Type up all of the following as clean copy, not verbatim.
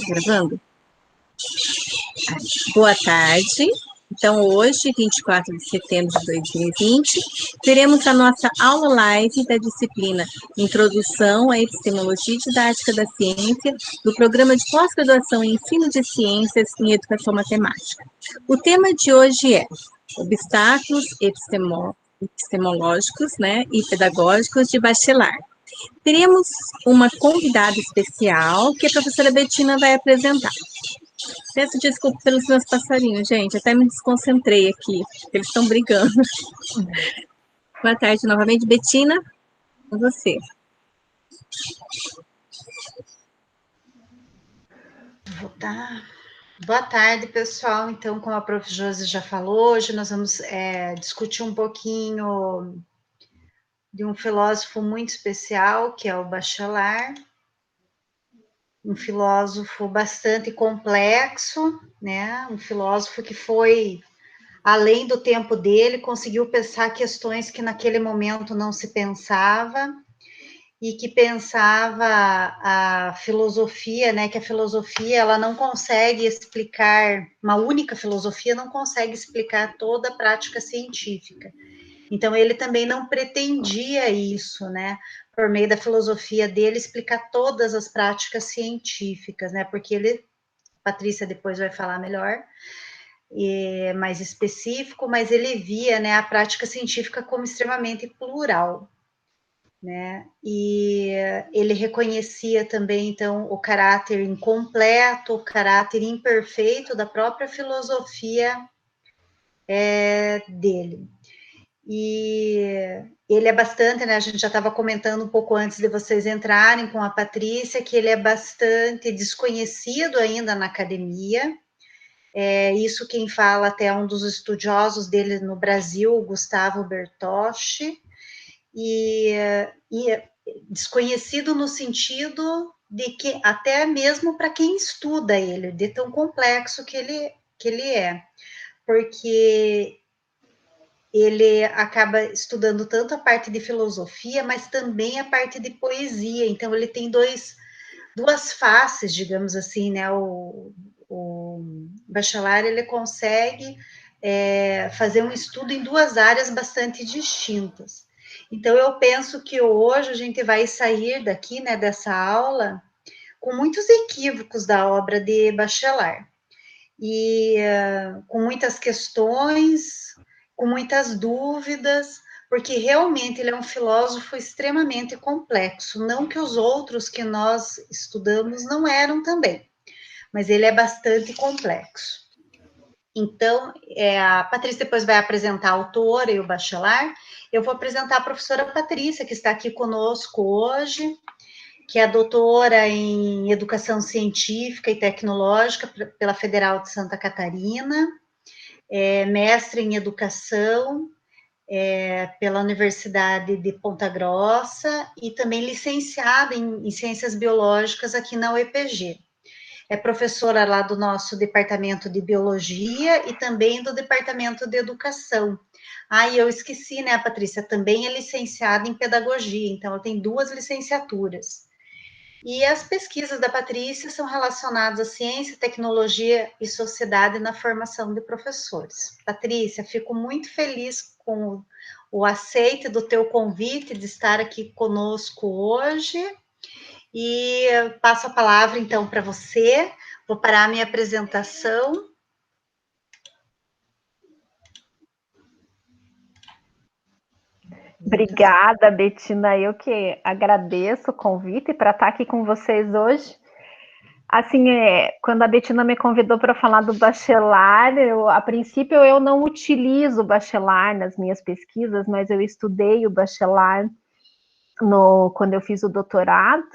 Gravando? Boa tarde. Então, hoje, 24 de setembro de 2020, teremos a nossa aula live da disciplina Introdução à Epistemologia e Didática da Ciência, do Programa de Pós-Graduação em Ensino de Ciências em Educação Matemática. O tema de hoje é Obstáculos epistemológicos, e pedagógicos de bacharel. Teremos uma convidada especial que a professora Betina vai apresentar. Peço desculpa pelos meus passarinhos, gente. Até me desconcentrei aqui. Eles estão brigando. Boa tarde novamente, Betina. Com você. Boa tarde, pessoal. Então, como a prof. Josi já falou, hoje nós vamos discutir um pouquinho de um filósofo muito especial, que é o Bachelard. Um filósofo bastante complexo, né? Um filósofo que foi além do tempo dele, conseguiu pensar questões que naquele momento não se pensava, e que pensava a filosofia, né? Que a filosofia, ela não consegue explicar, uma única filosofia não consegue explicar toda a prática científica. Então, ele também não pretendia isso, né? Por meio da filosofia dele, explicar todas as práticas científicas, né? Porque ele, Patrícia depois vai falar melhor, mais específico, mas ele via, né, a prática científica como extremamente plural, né? E ele reconhecia também, então, o caráter incompleto, o caráter imperfeito da própria filosofia dele. E ele é bastante, né, a gente já estava comentando um pouco antes de vocês entrarem com a Patrícia, que ele é bastante desconhecido ainda na academia. Isso quem fala até um dos estudiosos dele no Brasil, Gustavo Bertocci, e desconhecido no sentido de que até mesmo para quem estuda ele, de tão complexo que ele é, porque ele acaba estudando tanto a parte de filosofia, mas também a parte de poesia, então ele tem duas faces, digamos assim, né? O Bachelard, ele consegue fazer um estudo em duas áreas bastante distintas. Então, eu penso que hoje a gente vai sair daqui, né, dessa aula, com muitos equívocos da obra de Bachelard, e com muitas questões, com muitas dúvidas, porque realmente ele é um filósofo extremamente complexo, não que os outros que nós estudamos não eram também, mas ele é bastante complexo. Então, a Patrícia depois vai apresentar a autora e o Bachelard. Eu vou apresentar a professora Patrícia, que está aqui conosco hoje, que é doutora em Educação Científica e Tecnológica pela Federal de Santa Catarina, mestre em Educação pela Universidade de Ponta Grossa e também licenciada em Ciências Biológicas aqui na UEPG. É professora lá do nosso Departamento de Biologia e também do Departamento de Educação. E eu esqueci, né, Patrícia, também é licenciada em Pedagogia, então ela tem 2 licenciaturas. E as pesquisas da Patrícia são relacionadas à ciência, tecnologia e sociedade na formação de professores. Patrícia, fico muito feliz com o aceite do teu convite de estar aqui conosco hoje. E passo a palavra, então, para você. Vou parar a minha apresentação. Obrigada, Betina. Eu que agradeço o convite para estar aqui com vocês hoje. Assim, quando a Betina me convidou para falar do Bachelard, a princípio eu não utilizo o Bachelard nas minhas pesquisas, mas eu estudei o Bachelard quando eu fiz o doutorado,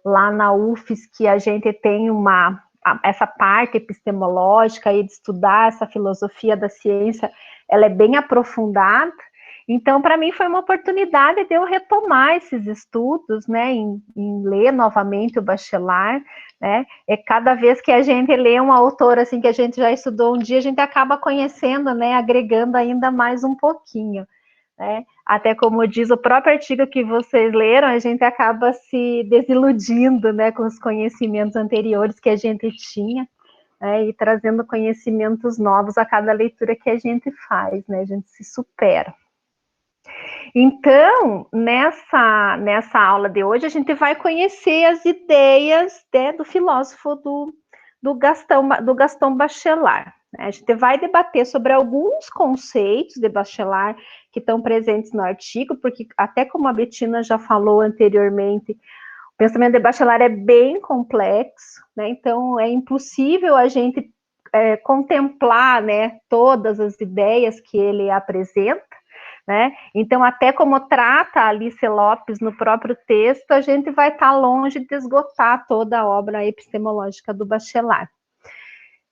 lá na UFES, que a gente tem essa parte epistemológica e de estudar essa filosofia da ciência, ela é bem aprofundada. Então, para mim, foi uma oportunidade de eu retomar esses estudos, né, em ler novamente o Bachelard, né, cada vez que a gente lê um autor, assim, que a gente já estudou um dia, a gente acaba conhecendo, né, agregando ainda mais um pouquinho. né? Até como diz o próprio artigo que vocês leram, a gente acaba se desiludindo, né, com os conhecimentos anteriores que a gente tinha, né, e trazendo conhecimentos novos a cada leitura que a gente faz, né? A gente se supera. Então, nessa aula de hoje, a gente vai conhecer as ideias, né, do filósofo do Gaston Bachelard. A gente vai debater sobre alguns conceitos de Bachelard que estão presentes no artigo, porque até como a Bettina já falou anteriormente, o pensamento de Bachelard é bem complexo, né? Então é impossível a gente contemplar, né, todas as ideias que ele apresenta, né? Então, até como trata a Alice Lopes no próprio texto, a gente vai estar longe de esgotar toda a obra epistemológica do Bachelard.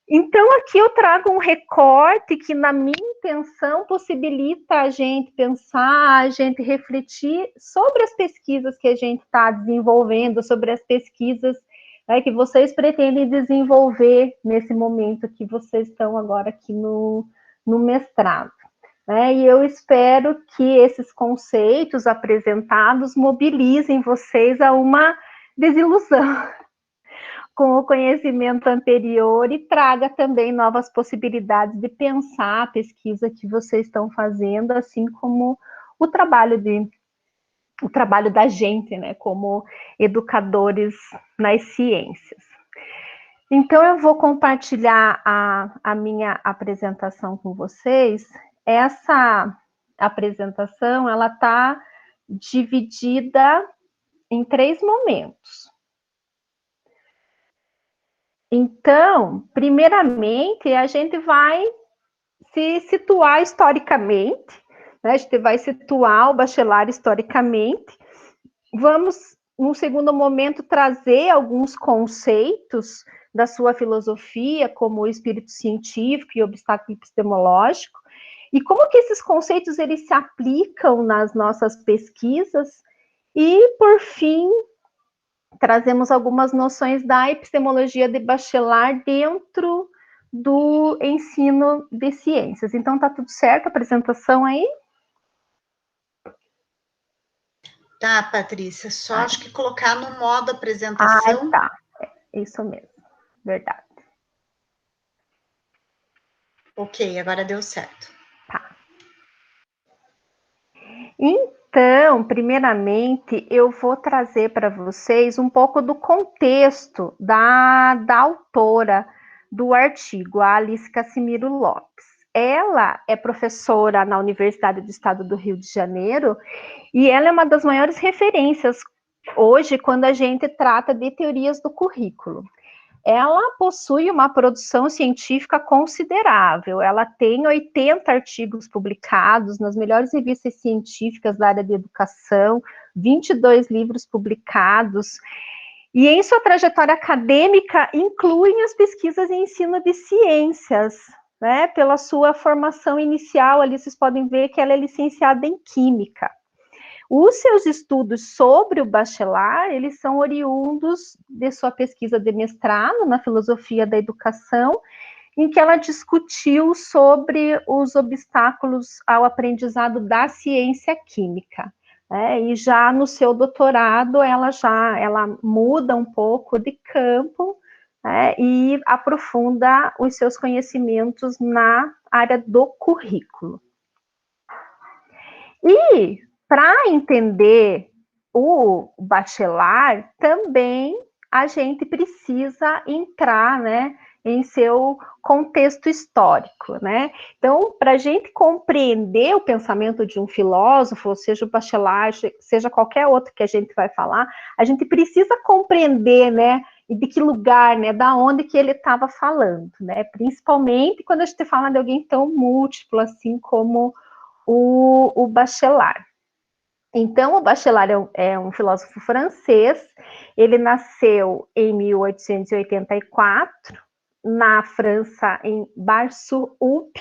Então, aqui eu trago um recorte que, na minha intenção, possibilita a gente pensar, a gente refletir sobre as pesquisas que a gente está desenvolvendo, sobre as pesquisas, né, que vocês pretendem desenvolver nesse momento que vocês estão agora aqui no mestrado. Né? E eu espero que esses conceitos apresentados mobilizem vocês a uma desilusão com o conhecimento anterior e traga também novas possibilidades de pensar a pesquisa que vocês estão fazendo, assim como o trabalho da gente, né, como educadores nas ciências. Então, eu vou compartilhar a minha apresentação com vocês. Essa apresentação, ela está dividida em 3 momentos. Então, primeiramente, a gente vai se situar historicamente, né? A gente vai situar o Bachelard historicamente. Vamos, num segundo momento, trazer alguns conceitos da sua filosofia, como o espírito científico e o obstáculo epistemológico, e como que esses conceitos eles se aplicam nas nossas pesquisas, e, por fim, trazemos algumas noções da epistemologia de Bachelard dentro do ensino de ciências. Então, tá tudo certo a apresentação aí? Tá, Patrícia, só acho que colocar no modo apresentação. Tá, isso mesmo, verdade. Ok, agora deu certo. Tá. Então, primeiramente, eu vou trazer para vocês um pouco do contexto da autora do artigo, a Alice Cassimiro Lopes. Ela é professora na Universidade do Estado do Rio de Janeiro e ela é uma das maiores referências hoje quando a gente trata de teorias do currículo. Ela possui uma produção científica considerável, ela tem 80 artigos publicados nas melhores revistas científicas da área de educação, 22 livros publicados, e em sua trajetória acadêmica incluem as pesquisas em ensino de ciências, né? Pela sua formação inicial, ali vocês podem ver que ela é licenciada em Química. Os seus estudos sobre o Bachelard, eles são oriundos de sua pesquisa de mestrado na filosofia da educação, em que ela discutiu sobre os obstáculos ao aprendizado da ciência química. E já no seu doutorado, ela muda um pouco de campo, e aprofunda os seus conhecimentos na área do currículo. E para entender o Bachelard, também a gente precisa entrar, né, em seu contexto histórico, né? Então, para a gente compreender o pensamento de um filósofo, seja o Bachelard, seja qualquer outro que a gente vai falar, a gente precisa compreender, né, de que lugar, né, da onde que ele estava falando, né? Principalmente quando a gente fala de alguém tão múltiplo assim como o Bachelard. Então, o Bachelard é um filósofo francês, ele nasceu em 1884, na França, em Bar-sur-Aube,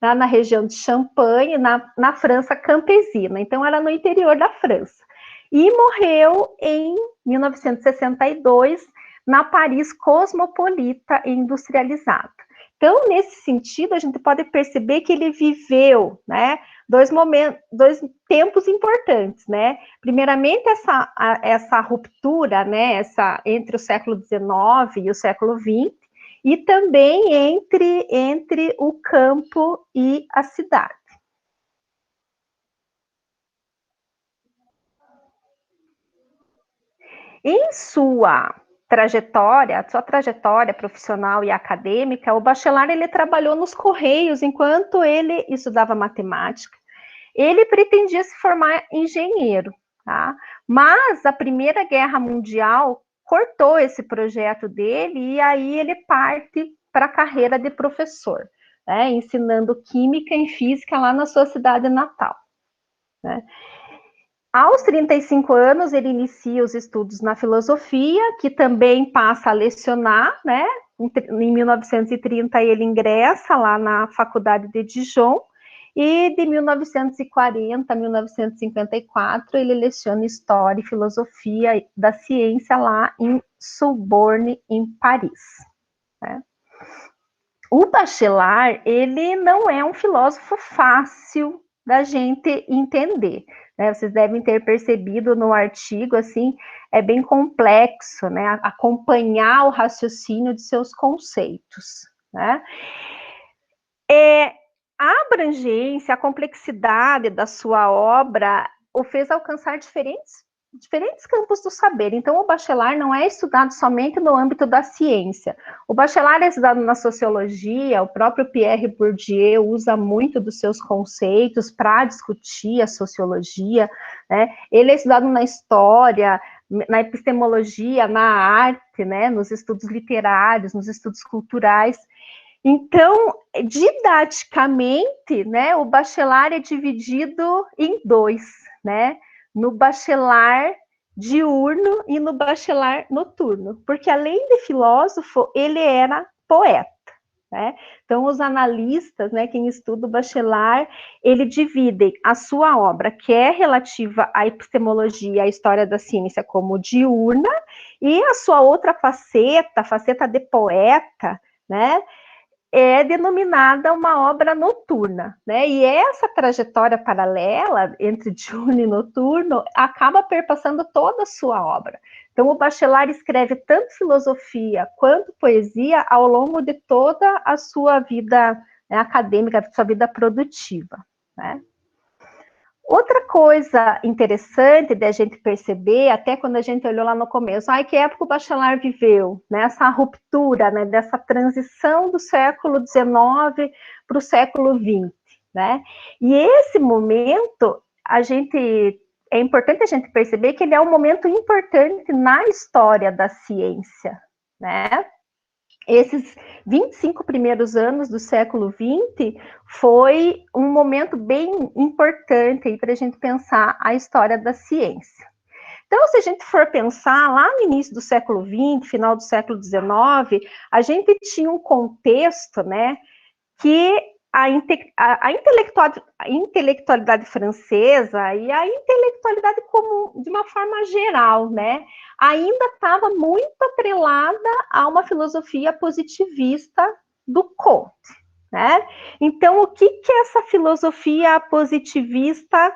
na região de Champagne, na França campesina, então era no interior da França. E morreu em 1962, na Paris cosmopolita e industrializada. Então, nesse sentido, a gente pode perceber que ele viveu, né, dois tempos importantes, né? Primeiramente, essa ruptura, né, entre o século XIX e o século XX, e também entre o campo e a cidade. Em sua trajetória profissional e acadêmica, o Bachelard ele trabalhou nos Correios enquanto ele estudava matemática. Ele pretendia se formar engenheiro, tá? Mas a Primeira Guerra Mundial cortou esse projeto dele e aí ele parte para a carreira de professor, né? Ensinando química e física lá na sua cidade natal, né? Aos 35 anos, ele inicia os estudos na filosofia, que também passa a lecionar, né? Em 1930, ele ingressa lá na Faculdade de Dijon, e de 1940 a 1954, ele leciona História e Filosofia da Ciência lá em Sorbonne, em Paris, né? O Bachelard, ele não é um filósofo fácil da gente entender, né? Vocês devem ter percebido no artigo, assim, é bem complexo, né? Acompanhar o raciocínio de seus conceitos, né? A abrangência, a complexidade da sua obra o fez alcançar diferentes campos do saber. Então, o Bachelard não é estudado somente no âmbito da ciência. O Bachelard é estudado na sociologia, o próprio Pierre Bourdieu usa muito dos seus conceitos para discutir a sociologia, né? Ele é estudado na história, na epistemologia, na arte, né? Nos estudos literários, nos estudos culturais. Então, didaticamente, né, o Bachelard é dividido em dois, né? No Bachelard diurno e no Bachelard noturno, porque além de filósofo, ele era poeta, né? Então, os analistas, né, quem estuda o Bachelard, ele divide a sua obra, que é relativa à epistemologia, à história da ciência, como diurna, e a sua outra faceta, a faceta de poeta, né, é denominada uma obra noturna, né? E essa trajetória paralela entre diurno e noturno acaba perpassando toda a sua obra. Então, o Bachelard escreve tanto filosofia quanto poesia ao longo de toda a sua vida, né, acadêmica, sua vida produtiva, né? Outra coisa interessante da gente perceber, até quando a gente olhou lá no começo, que época o Bachelard viveu, né? Essa ruptura, né? Dessa transição do século XIX para o século XX, né? E esse momento, é importante a gente perceber que ele é um momento importante na história da ciência, né? Esses 25 primeiros anos do século XX foi um momento bem importante para a gente pensar a história da ciência. Então, se a gente for pensar lá no início do século XX, final do século XIX, a gente tinha um contexto, né, que a intelectualidade francesa e a intelectualidade comum, de uma forma geral, né, ainda estava muito atrelada a uma filosofia positivista do Comte, né? Então, o que essa filosofia positivista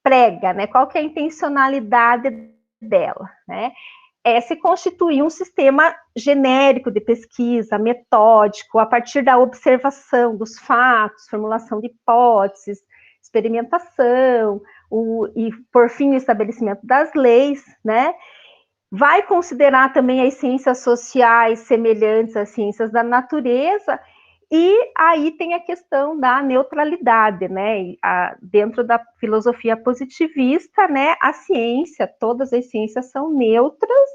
prega, né? Qual que é a intencionalidade dela, né? Se constituir um sistema genérico de pesquisa, metódico, a partir da observação dos fatos, formulação de hipóteses, experimentação, e, por fim, o estabelecimento das leis, né? Vai considerar também as ciências sociais semelhantes às ciências da natureza, e aí tem a questão da neutralidade, né? Dentro da filosofia positivista, né? A ciência, todas as ciências são neutras,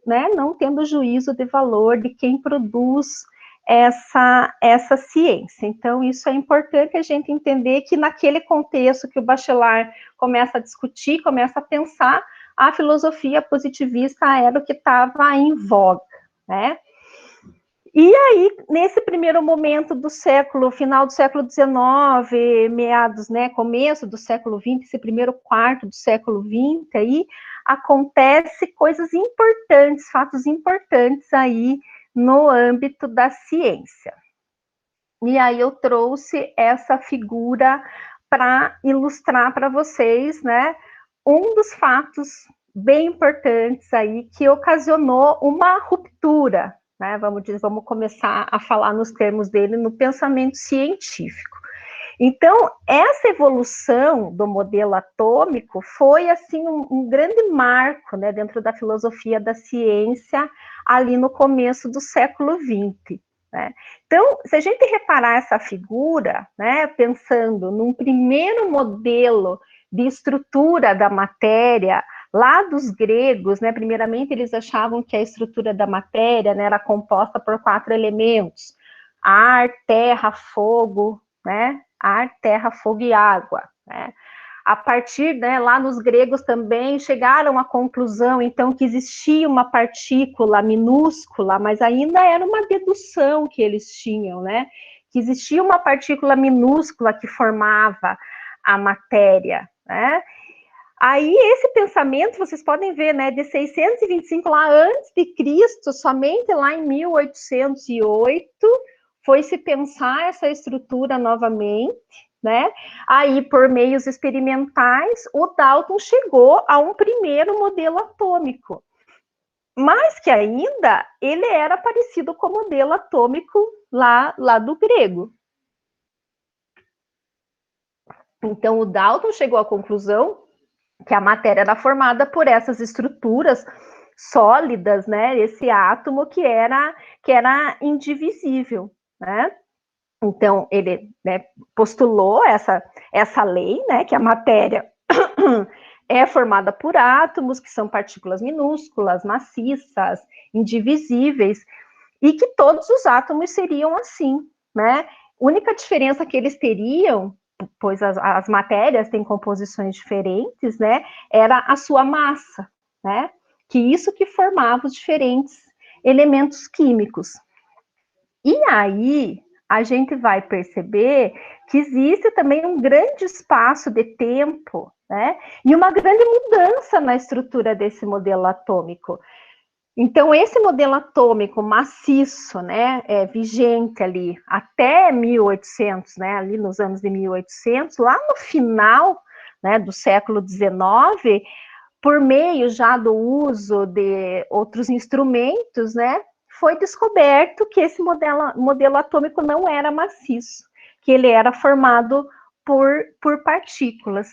né? Não tendo juízo de valor de quem produz essa ciência. Então, isso é importante a gente entender que naquele contexto que o Bachelard começa a discutir, começa a pensar, a filosofia positivista era o que estava em voga, né? E aí, nesse primeiro momento do século, final do século XIX, meados, né, começo do século XX, esse primeiro quarto do século XX, aí acontece coisas importantes, fatos importantes aí no âmbito da ciência. E aí eu trouxe essa figura para ilustrar para vocês, né, um dos fatos bem importantes aí que ocasionou uma ruptura, né, vamos começar a falar nos termos dele no pensamento científico. Então, essa evolução do modelo atômico foi, assim, um grande marco, né, dentro da filosofia da ciência, ali no começo do século XX. Né? Então, se a gente reparar essa figura, né, pensando num primeiro modelo de estrutura da matéria, lá dos gregos, né, primeiramente eles achavam que a estrutura da matéria, né, era composta por 4 elementos: ar, terra, fogo, né, ar, terra, fogo e água, né? A partir, né, lá nos gregos também chegaram à conclusão, então, que existia uma partícula minúscula, mas ainda era uma dedução que eles tinham, né? Que existia uma partícula minúscula que formava a matéria, né? Aí, esse pensamento, vocês podem ver, né, de 625 lá antes de Cristo, somente lá em 1808, foi se pensar essa estrutura novamente, né? Aí, por meios experimentais, o Dalton chegou a um primeiro modelo atômico, mas que ainda ele era parecido com o modelo atômico lá do grego. Então, o Dalton chegou à conclusão que a matéria era formada por essas estruturas sólidas, né? Esse átomo que era indivisível, né? Então, ele, né, postulou essa lei, né, que a matéria é formada por átomos, que são partículas minúsculas, maciças, indivisíveis, e que todos os átomos seriam assim, né? A única diferença que eles teriam, pois as matérias têm composições diferentes, né, era a sua massa, né? Que isso que formava os diferentes elementos químicos. E aí, a gente vai perceber que existe também um grande espaço de tempo, né? E uma grande mudança na estrutura desse modelo atômico. Então, esse modelo atômico maciço, né, vigente ali até 1800, né, ali nos anos de 1800, lá no final, né, do século XIX, por meio já do uso de outros instrumentos, né, foi descoberto que esse modelo atômico não era maciço, que ele era formado por partículas.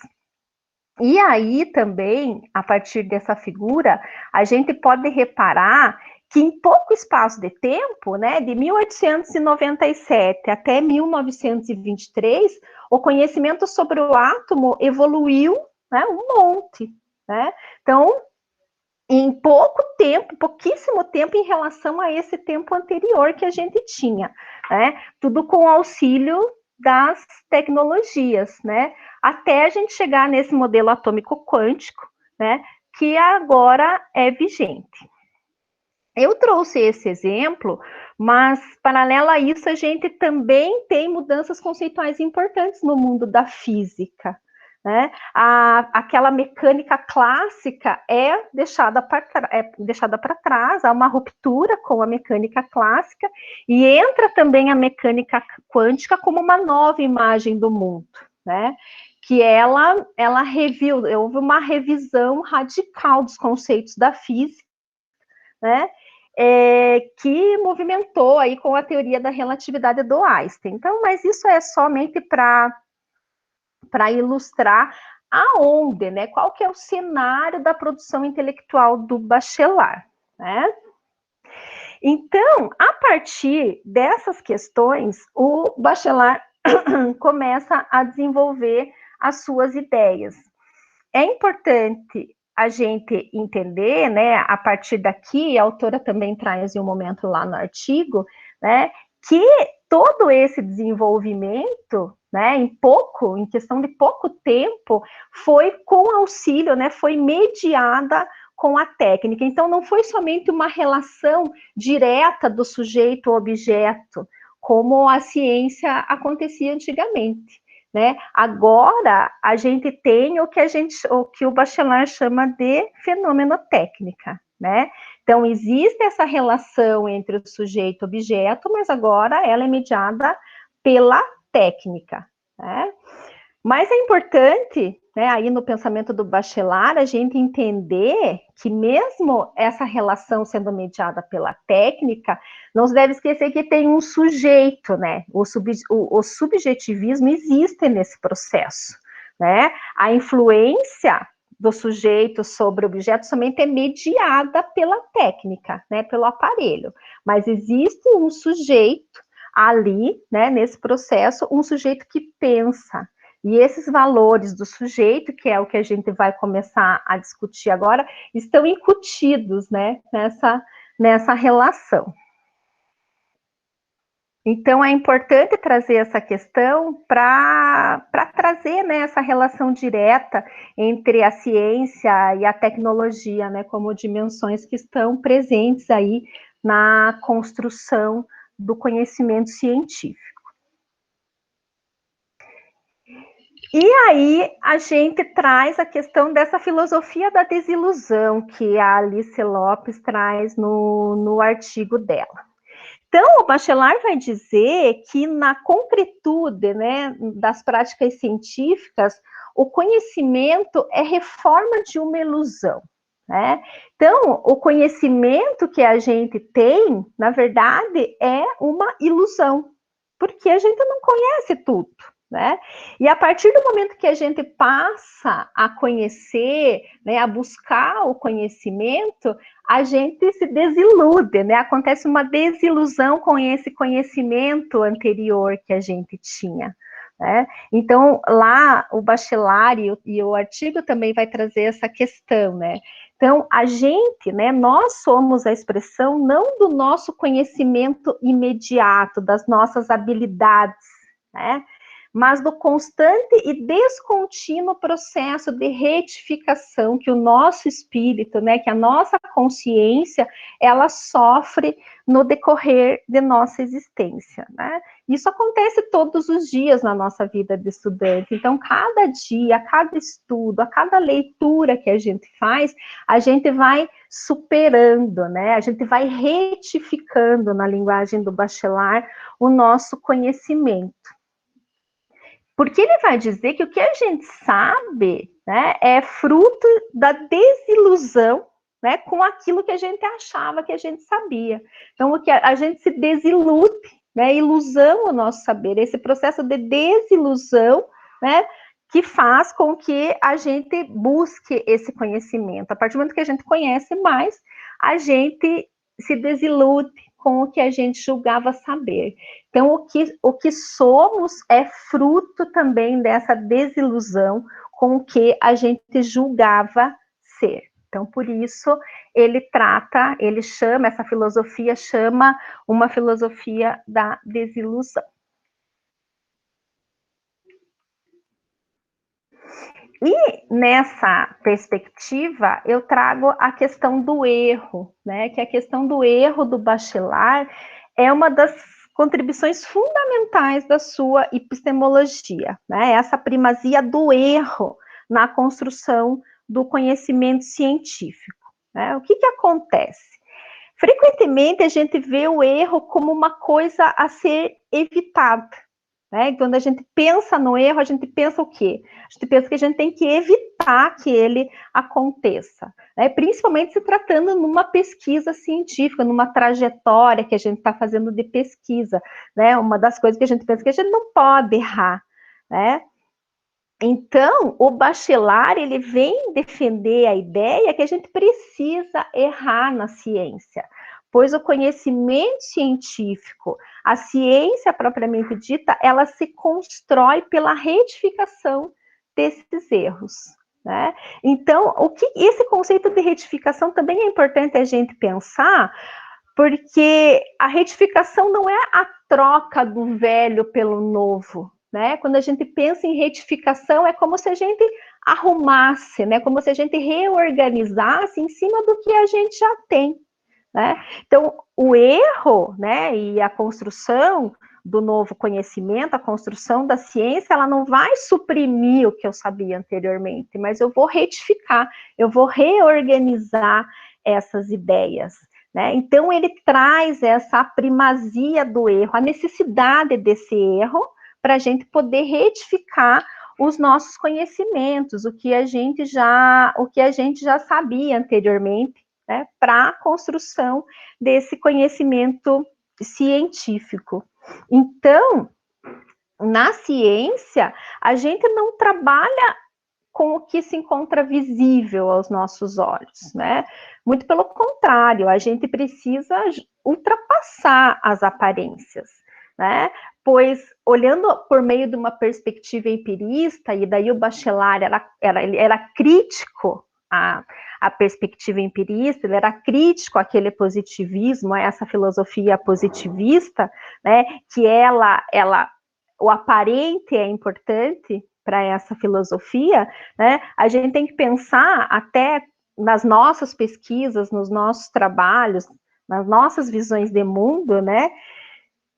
E aí também, a partir dessa figura, a gente pode reparar que em pouco espaço de tempo, né, de 1897 até 1923, o conhecimento sobre o átomo evoluiu, né, um monte, né? Então, em pouco tempo, pouquíssimo tempo em relação a esse tempo anterior que a gente tinha, né? Tudo com auxílio das tecnologias, né? Até a gente chegar nesse modelo atômico quântico, né? Que agora é vigente. Eu trouxe esse exemplo, mas paralelo a isso, a gente também tem mudanças conceituais importantes no mundo da física, né? Aquela mecânica clássica é deixada para trás, há uma ruptura com a mecânica clássica, e entra também a mecânica quântica como uma nova imagem do mundo, né? Que ela houve uma revisão radical dos conceitos da física, né? Que movimentou aí com a teoria da relatividade do Einstein. Então, mas isso é somente para ilustrar aonde, né? Qual que é o cenário da produção intelectual do Bachelard, né? Então, a partir dessas questões, o Bachelard começa a desenvolver as suas ideias. É importante a gente entender, né, a partir daqui, a autora também traz em um momento lá no artigo, né, que todo esse desenvolvimento, né, em questão de pouco tempo, foi com auxílio, né, foi mediada com a técnica. Então, não foi somente uma relação direta do sujeito ao objeto, como a ciência acontecia antigamente, né? Agora, a gente tem o que o Bachelard chama de fenomenotécnica, né? Então, existe essa relação entre o sujeito e o objeto, mas agora ela é mediada pela técnica, né? Mas é importante, né, aí no pensamento do Bachelard, a gente entender que mesmo essa relação sendo mediada pela técnica, não se deve esquecer que tem um sujeito, né? O subjetivismo existe nesse processo, né? A influência do sujeito sobre o objeto somente é mediada pela técnica, né, pelo aparelho. Mas existe um sujeito ali, né, nesse processo, um sujeito que pensa. E esses valores do sujeito, que é o que a gente vai começar a discutir agora, estão incutidos, né, nessa relação. Então, é importante trazer essa questão para trazer, né, essa relação direta entre a ciência e a tecnologia, né, como dimensões que estão presentes aí na construção do conhecimento científico. E aí a gente traz a questão dessa filosofia da desilusão que a Alice Lopes traz no artigo dela. Então, o Bachelard vai dizer que na concretude, né, das práticas científicas, o conhecimento é reforma de uma ilusão, né? Então, o conhecimento que a gente tem, na verdade, é uma ilusão, porque a gente não conhece tudo, né? E a partir do momento que a gente passa a conhecer, né, a buscar o conhecimento, a gente se desilude, né? Acontece uma desilusão com esse conhecimento anterior que a gente tinha, né? Então, lá o Bachelard e o artigo também vai trazer essa questão, né? Então, a gente, né, nós somos a expressão não do nosso conhecimento imediato, das nossas habilidades, né? Mas do constante e descontínuo processo de retificação que o nosso espírito, né, que a nossa consciência, ela sofre no decorrer de nossa existência, né? Isso acontece todos os dias na nossa vida de estudante. Então, cada dia, a cada estudo, a cada leitura que a gente faz, a gente vai superando, né? A gente vai retificando, na linguagem do Bachelard, o nosso conhecimento. Porque ele vai dizer que o que a gente sabe, né, é fruto da desilusão, né, com aquilo que a gente achava que a gente sabia. Então, o que a gente se desilude, né, ilusão o nosso saber, esse processo de desilusão, né, que faz com que a gente busque esse conhecimento. A partir do momento que a gente conhece mais, a gente se desilude com o que a gente julgava saber. Então, o que somos é fruto também dessa desilusão com o que a gente julgava ser. Então, por isso, ele chama, essa filosofia chama uma filosofia da desilusão. E nessa perspectiva, eu trago a questão do erro, né? Que a questão do erro do Bachelard é uma das contribuições fundamentais da sua epistemologia, né? Essa primazia do erro na construção do conhecimento científico, né? O que acontece? Frequentemente a gente vê o erro como uma coisa a ser evitada, né? Quando a gente pensa no erro, a gente pensa o quê? A gente pensa que a gente tem que evitar que ele aconteça, né? Principalmente se tratando numa pesquisa científica, numa trajetória que a gente está fazendo de pesquisa, né? Uma das coisas que a gente pensa que a gente não pode errar, né? Então, o Bachelard, ele vem defender a ideia que a gente precisa errar na ciência, pois o conhecimento científico, a ciência propriamente dita, ela se constrói pela retificação desses erros, né? Então, esse conceito de retificação também é importante a gente pensar, porque a retificação não é a troca do velho pelo novo, né? Quando a gente pensa em retificação, é como se a gente arrumasse, né? Como se a gente reorganizasse em cima do que a gente já tem, né? Então, o erro, né, e a construção do novo conhecimento, a construção da ciência, ela não vai suprimir o que eu sabia anteriormente, mas eu vou retificar, eu vou reorganizar essas ideias, né? Então, ele traz essa primazia do erro, a necessidade desse erro, para a gente poder retificar os nossos conhecimentos, o que a gente já sabia anteriormente, né, para a construção desse conhecimento científico. Então, na ciência, a gente não trabalha com o que se encontra visível aos nossos olhos, né? Muito pelo contrário, a gente precisa ultrapassar as aparências, né? Pois, olhando por meio de uma perspectiva empirista, e daí o Bachelard era crítico à perspectiva empirista, ele era crítico àquele positivismo, a essa filosofia positivista, né? Que o aparente é importante para essa filosofia, né? A gente tem que pensar até nas nossas pesquisas, nos nossos trabalhos, nas nossas visões de mundo, né?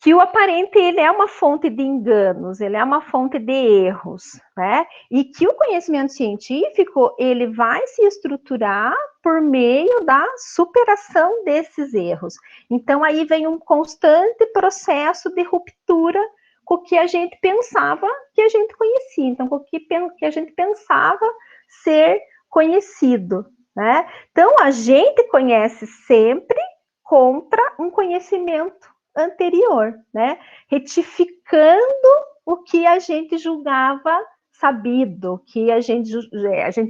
Que o aparente ele é uma fonte de enganos, ele é uma fonte de erros, né? E que o conhecimento científico ele vai se estruturar por meio da superação desses erros. Então aí vem um constante processo de ruptura com o que a gente pensava que a gente conhecia, então com o que a gente pensava ser conhecido, né? Então a gente conhece sempre contra um conhecimento anterior, né? Retificando o que a gente julgava sabido, o que a gente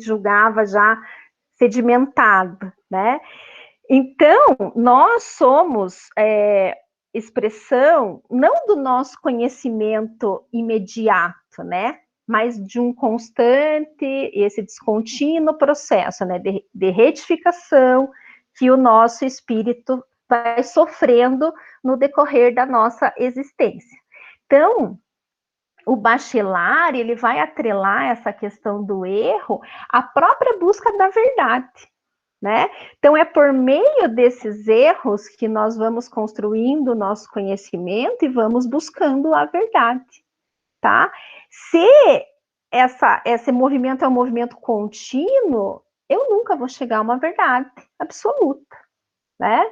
julgava já sedimentado, né? Então, nós somos expressão não do nosso conhecimento imediato, né? Mas de um constante, esse descontínuo processo, né? De retificação que o nosso espírito vai sofrendo no decorrer da nossa existência. Então, o Bachelard, ele vai atrelar essa questão do erro à própria busca da verdade, né? Então, é por meio desses erros que nós vamos construindo o nosso conhecimento e vamos buscando a verdade, tá? Se esse movimento é um movimento contínuo, eu nunca vou chegar a uma verdade absoluta, né?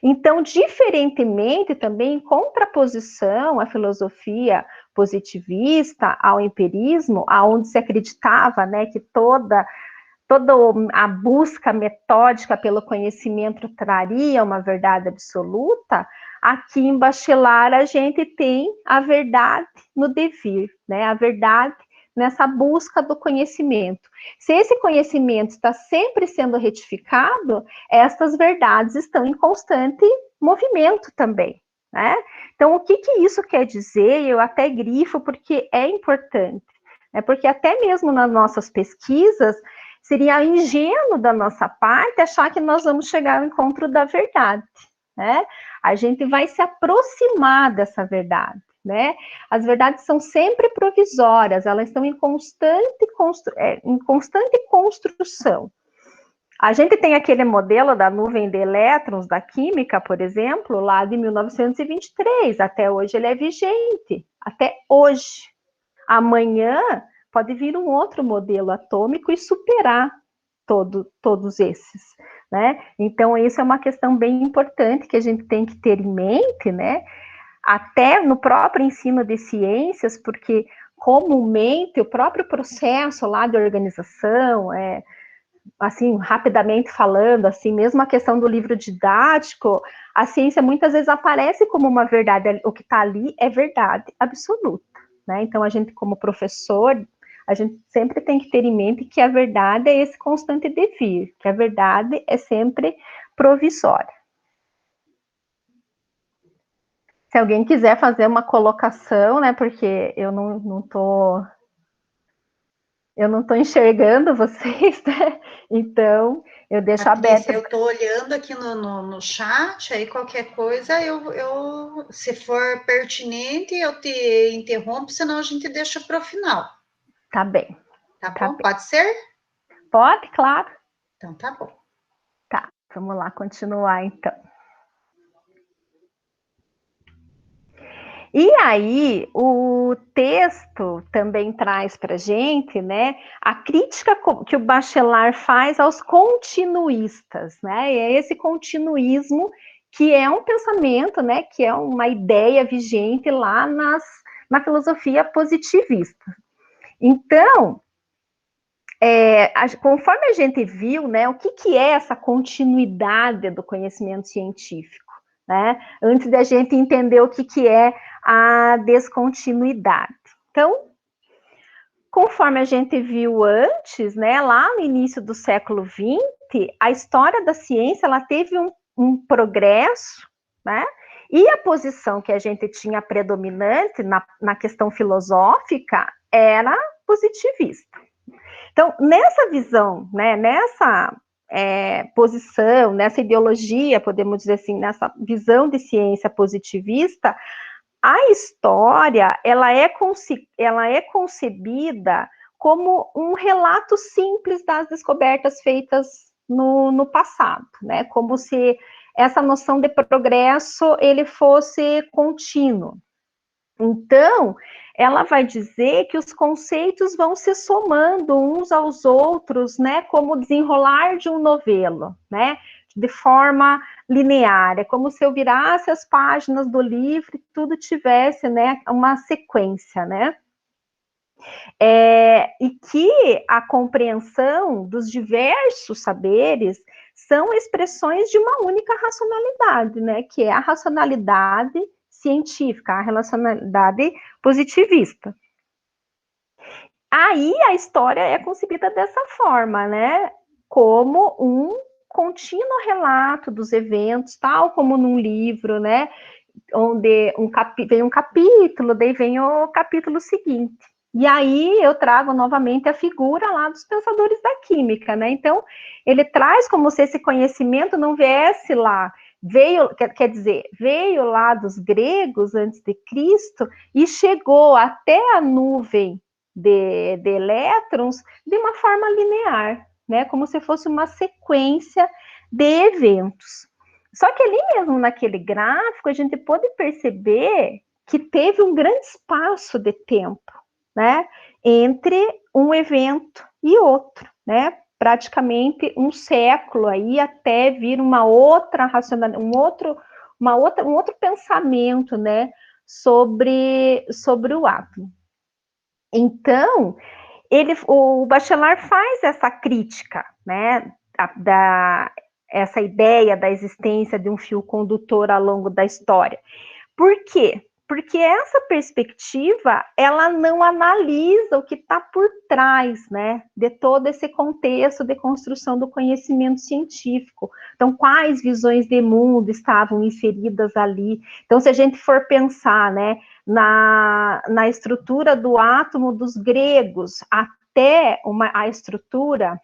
Então, diferentemente também, em contraposição à filosofia positivista, ao empirismo, aonde se acreditava, né, que toda a busca metódica pelo conhecimento traria uma verdade absoluta, aqui em Bachelard a gente tem a verdade no devir, né? A verdade nessa busca do conhecimento. Se esse conhecimento está sempre sendo retificado, estas verdades estão em constante movimento também, né? Então, o que isso quer dizer? Eu até grifo porque é importante, né? Porque até mesmo nas nossas pesquisas, seria ingênuo da nossa parte achar que nós vamos chegar ao encontro da verdade, né? A gente vai se aproximar dessa verdade, né? As verdades são sempre provisórias, elas estão em constante construção. A gente tem aquele modelo da nuvem de elétrons da química, por exemplo, lá de 1923, até hoje ele é vigente, até hoje. Amanhã pode vir um outro modelo atômico e superar todos esses, né? Então, isso é uma questão bem importante que a gente tem que ter em mente, né? Até no próprio ensino de ciências, porque comumente o próprio processo lá de organização, assim, rapidamente falando, assim, mesmo a questão do livro didático, a ciência muitas vezes aparece como uma verdade, o que está ali é verdade absoluta, né? Então, a gente, como professor, a gente sempre tem que ter em mente que a verdade é esse constante devir, que a verdade é sempre provisória. Se alguém quiser fazer uma colocação, né, porque eu não tô enxergando vocês, né? Então, eu deixo aberto. Eu estou olhando aqui no chat, aí qualquer coisa, se for pertinente, eu te interrompo, senão a gente deixa para o final. Tá bem. Tá bom? Pode ser? Pode, claro. Então, tá bom. Tá, vamos lá, continuar, então. E aí, o texto também traz para a gente, né, a crítica que o Bachelard faz aos continuistas, né, e é esse continuismo que é um pensamento, né, que é uma ideia vigente lá na filosofia positivista. Então, conforme a gente viu, né, o que é essa continuidade do conhecimento científico, né? Antes de a gente entender o que é a descontinuidade. Então, conforme a gente viu antes, né, lá no início do século XX, a história da ciência ela teve um progresso, né? E a posição que a gente tinha predominante na questão filosófica era positivista. Então, nessa visão, né, nessa posição, nessa ideologia, podemos dizer assim, nessa visão de ciência positivista, a história ela é concebida como um relato simples das descobertas feitas no passado, né? Como se essa noção de progresso ele fosse contínuo. Então, ela vai dizer que os conceitos vão se somando uns aos outros, né, como o desenrolar de um novelo, né, de forma linear. É como se eu virasse as páginas do livro e tudo tivesse, né, uma sequência, né. E que a compreensão dos diversos saberes são expressões de uma única racionalidade, né, que é a racionalidade científica, a racionalidade positivista. Aí a história é concebida dessa forma, né? Como um contínuo relato dos eventos, tal como num livro, né? Onde vem um capítulo, daí vem o capítulo seguinte. E aí eu trago novamente a figura lá dos pensadores da química, né? Então, ele traz como se esse conhecimento não viesse lá, quer dizer, veio lá dos gregos antes de Cristo e chegou até a nuvem de elétrons de uma forma linear, né? Como se fosse uma sequência de eventos. Só que ali mesmo naquele gráfico a gente pode perceber que teve um grande espaço de tempo, né? Entre um evento e outro, né? Praticamente um século aí até vir um outro pensamento, né? Sobre o átomo. Então, o Bachelard faz essa crítica, né, essa ideia da existência de um fio condutor ao longo da história. Por quê? Porque essa perspectiva, ela não analisa o que está por trás, né, de todo esse contexto de construção do conhecimento científico. Então, quais visões de mundo estavam inseridas ali? Então, se a gente for pensar, né, na estrutura do átomo dos gregos, até a estrutura,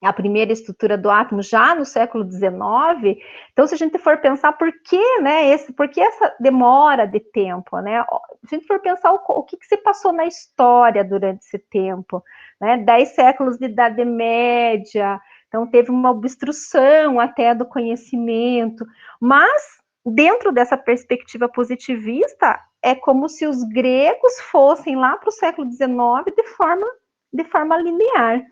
a primeira estrutura do átomo já no século XIX. Então, se a gente for pensar por que, né, por que essa demora de tempo, né? Se a gente for pensar o que se passou na história durante esse tempo, né? 10 séculos de Idade Média, então teve uma obstrução até do conhecimento, mas dentro dessa perspectiva positivista, é como se os gregos fossem lá para o século XIX de forma linear,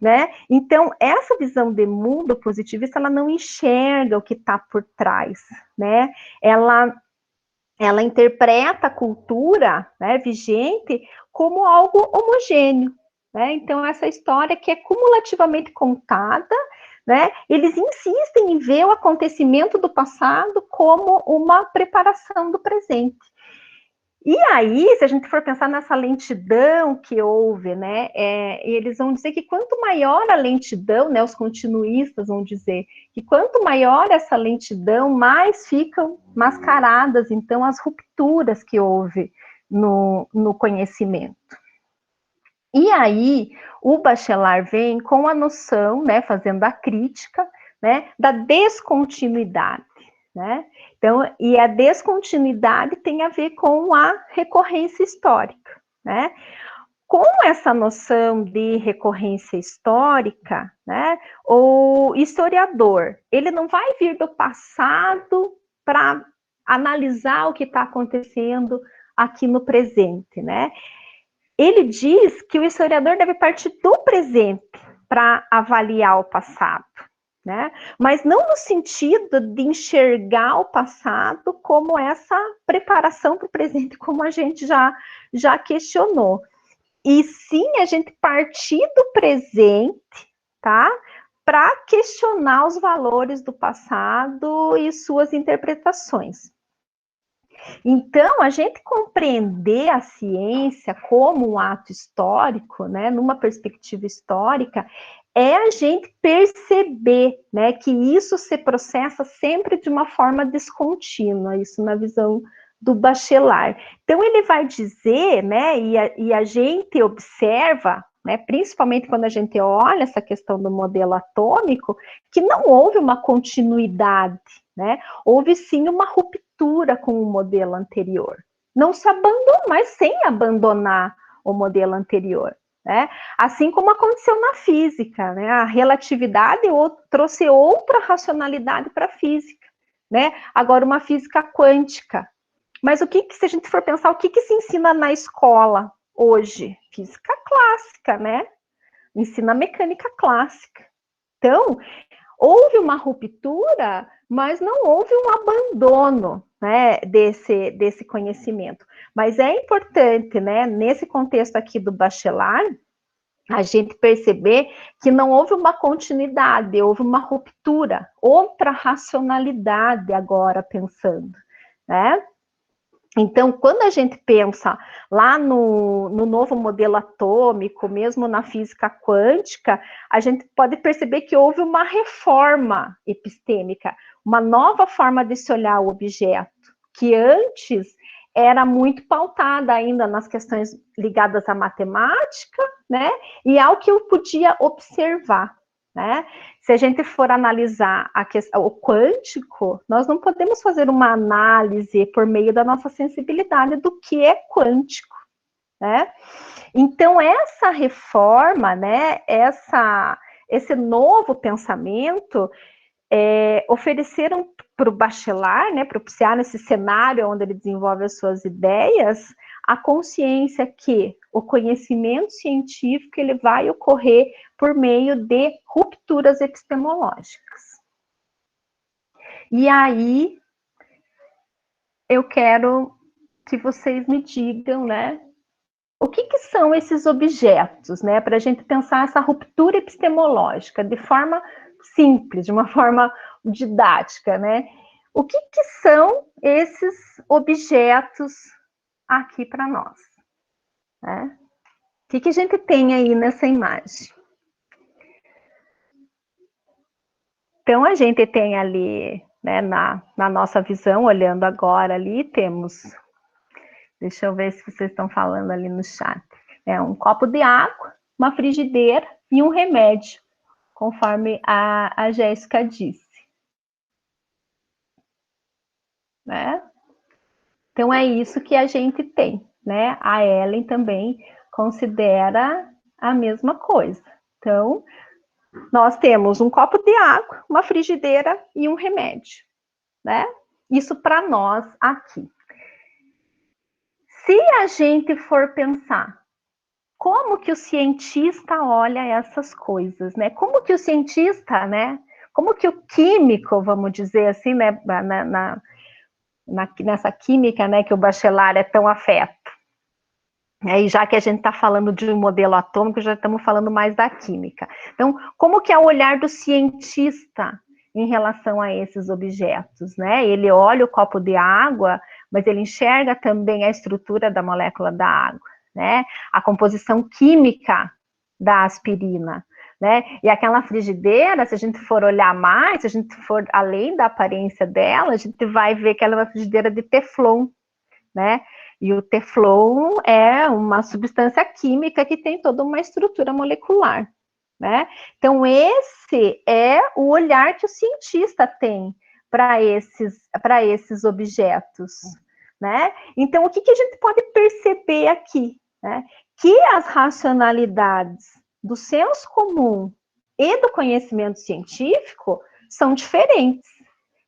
né? Então, essa visão de mundo positivista, ela não enxerga o que está por trás, né? Ela interpreta a cultura, né, vigente como algo homogêneo, né? Então, essa história que é cumulativamente contada, né? Eles insistem em ver o acontecimento do passado como uma preparação do presente. E aí, se a gente for pensar nessa lentidão que houve, né, eles vão dizer que quanto maior a lentidão, né, os continuistas vão dizer que quanto maior essa lentidão, mais ficam mascaradas, então, as rupturas que houve no conhecimento. E aí, o Bachelard vem com a noção, né, fazendo a crítica, né, da descontinuidade, né? Então, e a descontinuidade tem a ver com a recorrência histórica, né? Com essa noção de recorrência histórica, né, o historiador, ele não vai vir do passado para analisar o que está acontecendo aqui no presente, né? Ele diz que o historiador deve partir do presente para avaliar o passado, né? Mas não no sentido de enxergar o passado como essa preparação para o presente, como a gente já questionou. e sim a gente partir do presente, tá? Para questionar os valores do passado e suas interpretações. Então, a gente compreender a ciência como um ato histórico, né, numa perspectiva histórica, é a gente perceber, né, que isso se processa sempre de uma forma descontínua, isso na visão do Bachelard. Então, ele vai dizer, né, e a gente observa, né, principalmente quando a gente olha essa questão do modelo atômico, que não houve uma continuidade, né, houve sim uma ruptura com o modelo anterior. Não se abandonou, mas sem abandonar o modelo anterior. Né? Assim como aconteceu na física, né? A relatividade trouxe outra racionalidade para a física, né? Agora uma física quântica. Mas se a gente for pensar, o que se ensina na escola hoje? Física clássica, né? Ensina mecânica clássica. Então, houve uma ruptura, mas não houve um abandono, né, desse conhecimento. Mas é importante, né, nesse contexto aqui do Bachelard, a gente perceber que não houve uma continuidade, houve uma ruptura, outra racionalidade agora pensando, né? Então, quando a gente pensa lá no novo modelo atômico, mesmo na física quântica, a gente pode perceber que houve uma reforma epistêmica, uma nova forma de se olhar o objeto, que antes era muito pautada ainda nas questões ligadas à matemática, né, e ao que eu podia observar. Né? Se a gente for analisar o quântico, nós não podemos fazer uma análise por meio da nossa sensibilidade do que é quântico. Né? Então, essa reforma, né, esse novo pensamento, ofereceram para o Bachelard, né, propiciar nesse cenário onde ele desenvolve as suas ideias, a consciência que o conhecimento científico ele vai ocorrer por meio de rupturas epistemológicas. E aí, eu quero que vocês me digam, né, o que são esses objetos, né, para a gente pensar essa ruptura epistemológica de forma simples, de uma forma didática, né? O que são esses objetos aqui para nós? Né? O que a gente tem aí nessa imagem? Então, a gente tem ali, né, na nossa visão, olhando agora ali, temos, deixa eu ver se vocês estão falando ali no chat, um copo de água, uma frigideira e um remédio, conforme a Jéssica disse. Né? Então, é isso que a gente tem, né? A Ellen também considera a mesma coisa. Então, nós temos um copo de água, uma frigideira e um remédio, né? Isso para nós aqui. Se a gente for pensar como que o cientista olha essas coisas, né? Como que o cientista, né? Como que o químico, vamos dizer assim, né? Nessa química, né? Que o Bachelard é tão afeto. E já que a gente está falando de um modelo atômico, já estamos falando mais da química. Então, como que é o olhar do cientista em relação a esses objetos, né? Ele olha o copo de água, mas ele enxerga também a estrutura da molécula da água, né? A composição química da aspirina, né? E aquela frigideira, se a gente for olhar mais, se a gente for além da aparência dela, a gente vai ver que ela é uma frigideira de teflon, né? E o teflon é uma substância química que tem toda uma estrutura molecular, né? Então, esse é o olhar que o cientista tem para esses objetos, né? Então, o que a gente pode perceber aqui, né? Que as racionalidades do senso comum e do conhecimento científico são diferentes.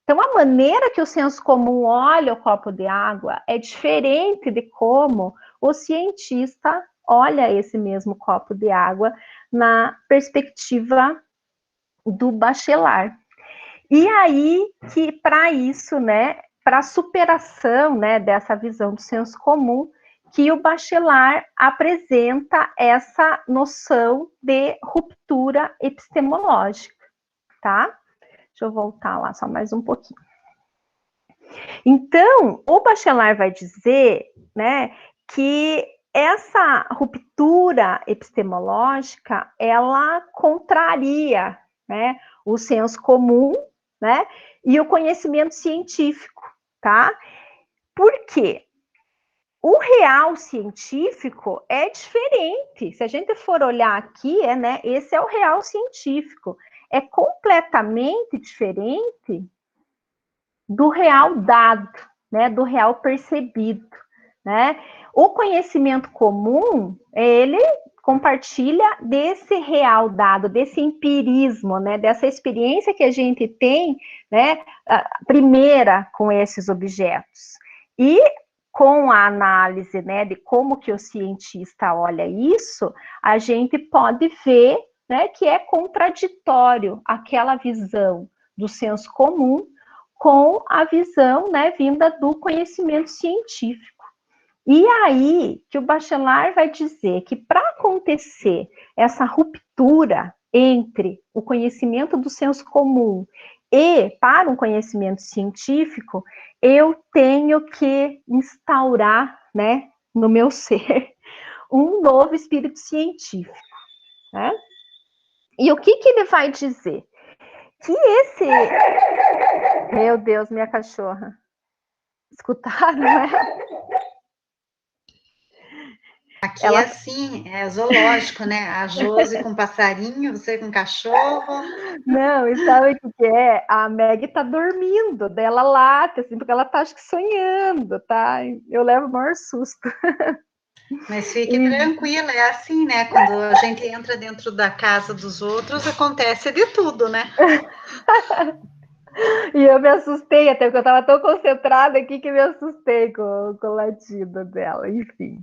Então, a maneira que o senso comum olha o copo de água é diferente de como o cientista olha esse mesmo copo de água na perspectiva do Bachelard. E aí que, para isso, né, para a superação, né, dessa visão do senso comum, que o Bachelard apresenta essa noção de ruptura epistemológica, tá? Deixa eu voltar lá só mais um pouquinho. Então, o Bachelard vai dizer, né, que essa ruptura epistemológica, ela contraria, né, o senso comum, né, e o conhecimento científico, tá? Por quê? O real científico é diferente. Se a gente for olhar aqui, né, esse é o real científico. É completamente diferente do real dado, né, do real percebido, né? O conhecimento comum, ele compartilha desse real dado, desse empirismo, né, dessa experiência que a gente tem, né, primeira com esses objetos. E com a análise, né, de como que o cientista olha isso, a gente pode ver, né, que é contraditório aquela visão do senso comum com a visão, né, vinda do conhecimento científico. E aí que o Bachelard vai dizer que para acontecer essa ruptura entre o conhecimento do senso comum e para um conhecimento científico, eu tenho que instaurar, né, no meu ser, um novo espírito científico, né? E o que ele vai dizer? Que esse... Meu Deus, minha cachorra. Escutaram, né? Aqui é assim, é zoológico, né? A Josi com passarinho, você com cachorro. Não, e sabe o que é? A Meg tá dormindo, daí ela late, assim, porque ela tá, acho que, sonhando, tá? Eu levo o maior susto. Mas fique tranquila, é assim, né? Quando a gente entra dentro da casa dos outros, acontece de tudo, né? E eu me assustei, até porque eu tava tão concentrada aqui que me assustei com o latido dela, enfim.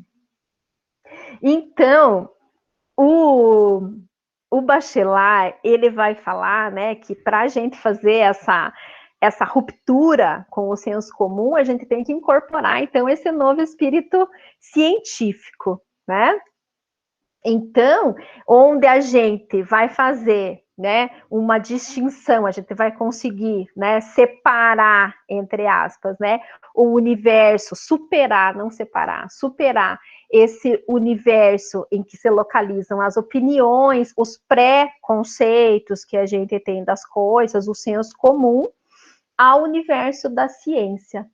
Então, o Bachelard, ele vai falar, né, que para a gente fazer essa ruptura com o senso comum, a gente tem que incorporar, então, esse novo espírito científico, né? Então, onde a gente vai fazer, né, uma distinção, a gente vai conseguir, né, separar, entre aspas, né, o universo, superar, não separar, superar esse universo em que se localizam as opiniões, os pré-conceitos que a gente tem das coisas, o senso comum, ao universo da ciência.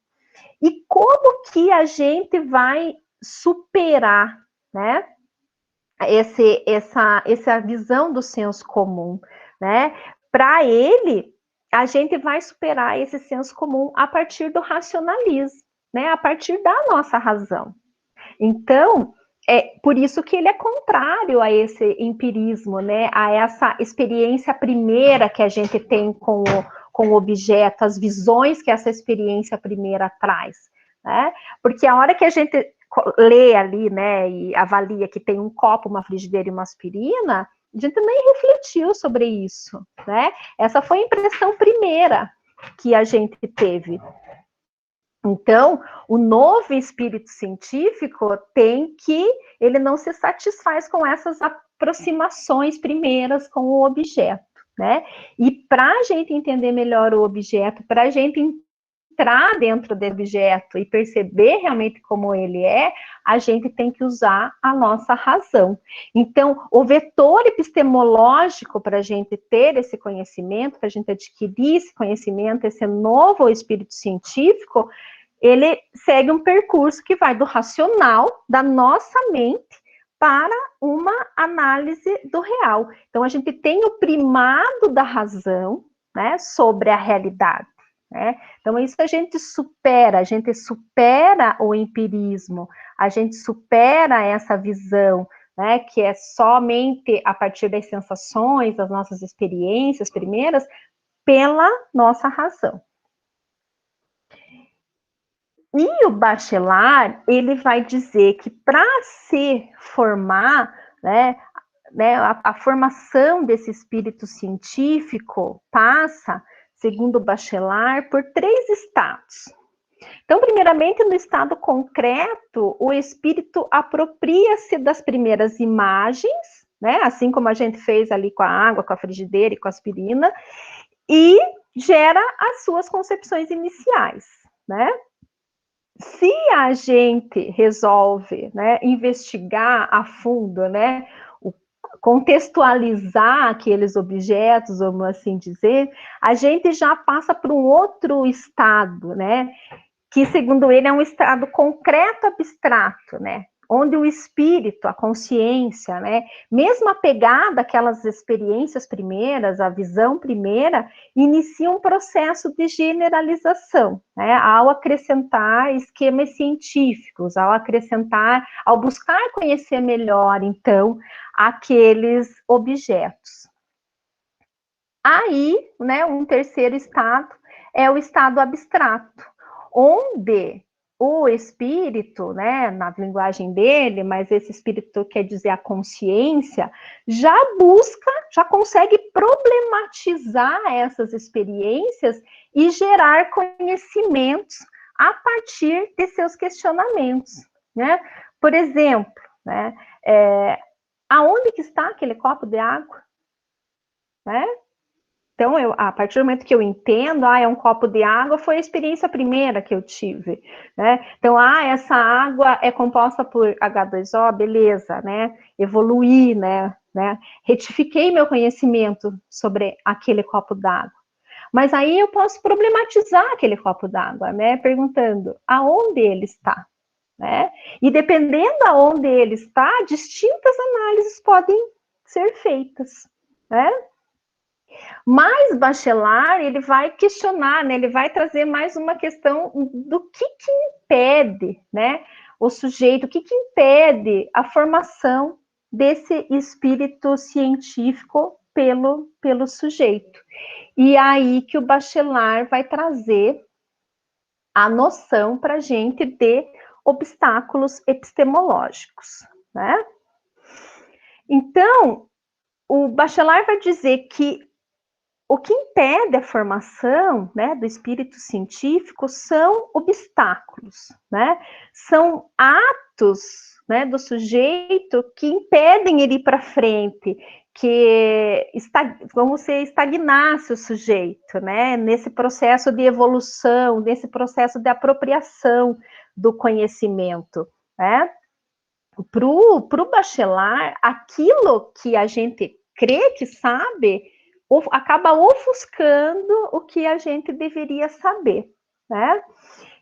E como que a gente vai superar, né, essa visão do senso comum, né? Para ele, a gente vai superar esse senso comum a partir do racionalismo, né? A partir da nossa razão. Então, é por isso que ele é contrário a esse empirismo, né? A essa experiência primeira que a gente tem com o objeto, as visões que essa experiência primeira traz, né? Porque a hora que a gente lê ali, né, e avalia que tem um copo, uma frigideira e uma aspirina, a gente nem refletiu sobre isso, né? Essa foi a impressão primeira que a gente teve. Então, o novo espírito científico ele não se satisfaz com essas aproximações primeiras com o objeto, né? E para a gente entender melhor o objeto, para a gente entrar dentro do objeto e perceber realmente como ele é, a gente tem que usar a nossa razão. Então, o vetor epistemológico para a gente ter esse conhecimento, para a gente adquirir esse conhecimento, esse novo espírito científico, ele segue um percurso que vai do racional, da nossa mente, para uma análise do real. Então, a gente tem o primado da razão, né, sobre a realidade. Né? Então, isso a gente supera o empirismo, a gente supera essa visão, né, que é somente a partir das sensações, das nossas experiências primeiras, pela nossa razão. E o Bachelard, ele vai dizer que para se formar, né, a formação desse espírito científico passa, segundo o Bachelard, por 3 estados. Então, primeiramente, no estado concreto, o espírito apropria-se das primeiras imagens, né? Assim como a gente fez ali com a água, com a frigideira e com a aspirina, e gera as suas concepções iniciais, né? Se a gente resolve, né, investigar a fundo, né, contextualizar aqueles objetos, vamos assim dizer, a gente já passa para um outro estado, né, que segundo ele é um estado concreto abstrato, né, onde o espírito, a consciência, né, mesmo apegada àquelas experiências primeiras, a visão primeira, inicia um processo de generalização, né, ao acrescentar esquemas científicos, ao buscar conhecer melhor, então, aqueles objetos. Aí, né, um terceiro estado é o estado abstrato, onde o espírito, né, na linguagem dele, mas esse espírito quer dizer a consciência, já busca, já consegue problematizar essas experiências e gerar conhecimentos a partir de seus questionamentos, né? Por exemplo, né, aonde que está aquele copo de água, né? Então, a partir do momento que eu entendo, é um copo de água, foi a experiência primeira que eu tive, né? Então, essa água é composta por H2O, beleza, né? Evoluí, né? Retifiquei meu conhecimento sobre aquele copo d'água. Mas aí eu posso problematizar aquele copo d'água, né? Perguntando aonde ele está, né? E dependendo aonde ele está, distintas análises podem ser feitas, né? Mas Bachelard, ele vai questionar, né? Ele vai trazer mais uma questão do que impede, né? O sujeito, o que impede a formação desse espírito científico pelo sujeito. E aí que o Bachelard vai trazer a noção para a gente de obstáculos epistemológicos, né? Então, o Bachelard vai dizer que o que impede a formação, né, do espírito científico são obstáculos, né? São atos, né, do sujeito que impedem ele ir para frente, que vão ser estagnasse o sujeito, né, nesse processo de evolução, nesse processo de apropriação do conhecimento, né? Pro Bachelard, aquilo que a gente crê que sabe acaba ofuscando o que a gente deveria saber, né?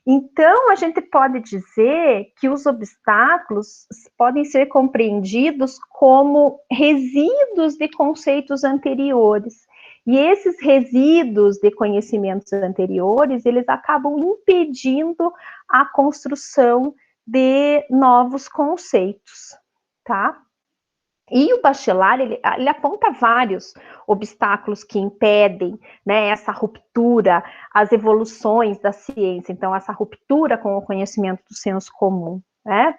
Então, a gente pode dizer que os obstáculos podem ser compreendidos como resíduos de conceitos anteriores. E esses resíduos de conhecimentos anteriores, eles acabam impedindo a construção de novos conceitos, tá? E o Bachelard, ele aponta vários obstáculos que impedem, né, essa ruptura, as evoluções da ciência, então, essa ruptura com o conhecimento do senso comum, né?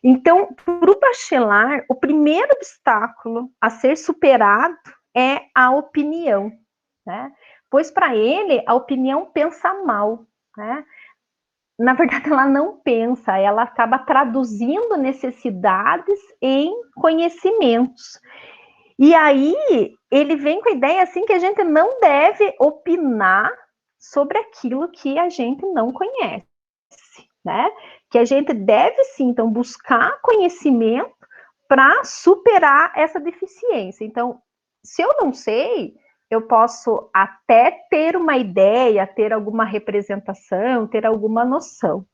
Então, para o Bachelard, o primeiro obstáculo a ser superado é a opinião, né? Pois, para ele, a opinião pensa mal, né? Na verdade, ela não pensa, ela acaba traduzindo necessidades em conhecimentos. E aí, ele vem com a ideia assim que a gente não deve opinar sobre aquilo que a gente não conhece, né? Que a gente deve, sim, então, buscar conhecimento para superar essa deficiência. Então, se eu não sei, eu posso até ter uma ideia, ter alguma representação, ter alguma noção,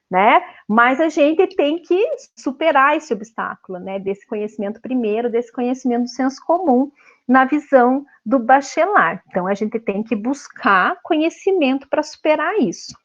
né? Mas a gente tem que superar esse obstáculo, né? Desse conhecimento primeiro, desse conhecimento do senso comum, na visão do Bachelard. Então, a gente tem que buscar conhecimento para superar isso.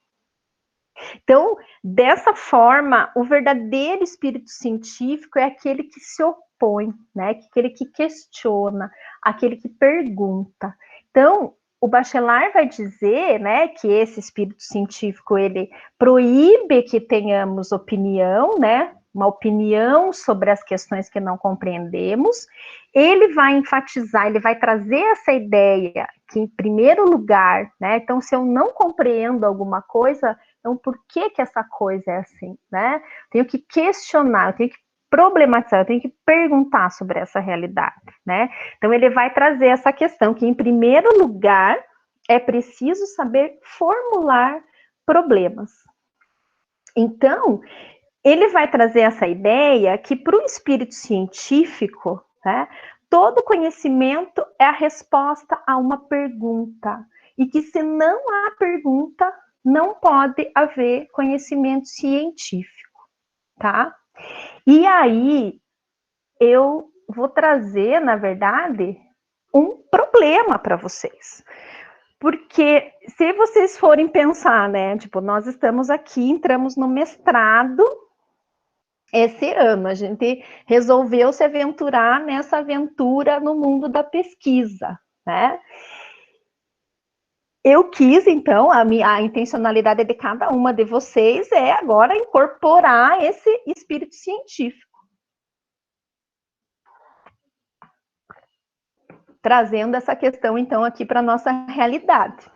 Então, dessa forma, o verdadeiro espírito científico é aquele que se opõe, né? Aquele que questiona, aquele que pergunta. Então, o Bachelard vai dizer, né, que esse espírito científico, ele proíbe que tenhamos opinião, né? Uma opinião sobre as questões que não compreendemos. Ele vai enfatizar, ele vai trazer essa ideia que, em primeiro lugar, né? Então, se eu não compreendo alguma coisa, Então, por que que essa coisa é assim, né? Tenho que questionar, eu tenho que problematizar, eu tenho que perguntar sobre essa realidade, né? Então, ele vai trazer essa questão que, em primeiro lugar, é preciso saber formular problemas. Então, ele vai trazer essa ideia que, para o espírito científico, né, todo conhecimento é a resposta a uma pergunta. E que, se não há pergunta, não pode haver conhecimento científico, tá? E aí, eu vou trazer, na verdade, um problema para vocês. Porque se vocês forem pensar, né, tipo, nós estamos aqui, entramos no mestrado esse ano, a gente resolveu se aventurar nessa aventura no mundo da pesquisa, né? Eu quis, então, a intencionalidade de cada uma de vocês é agora incorporar esse espírito científico. Trazendo essa questão, então, aqui para a nossa realidade.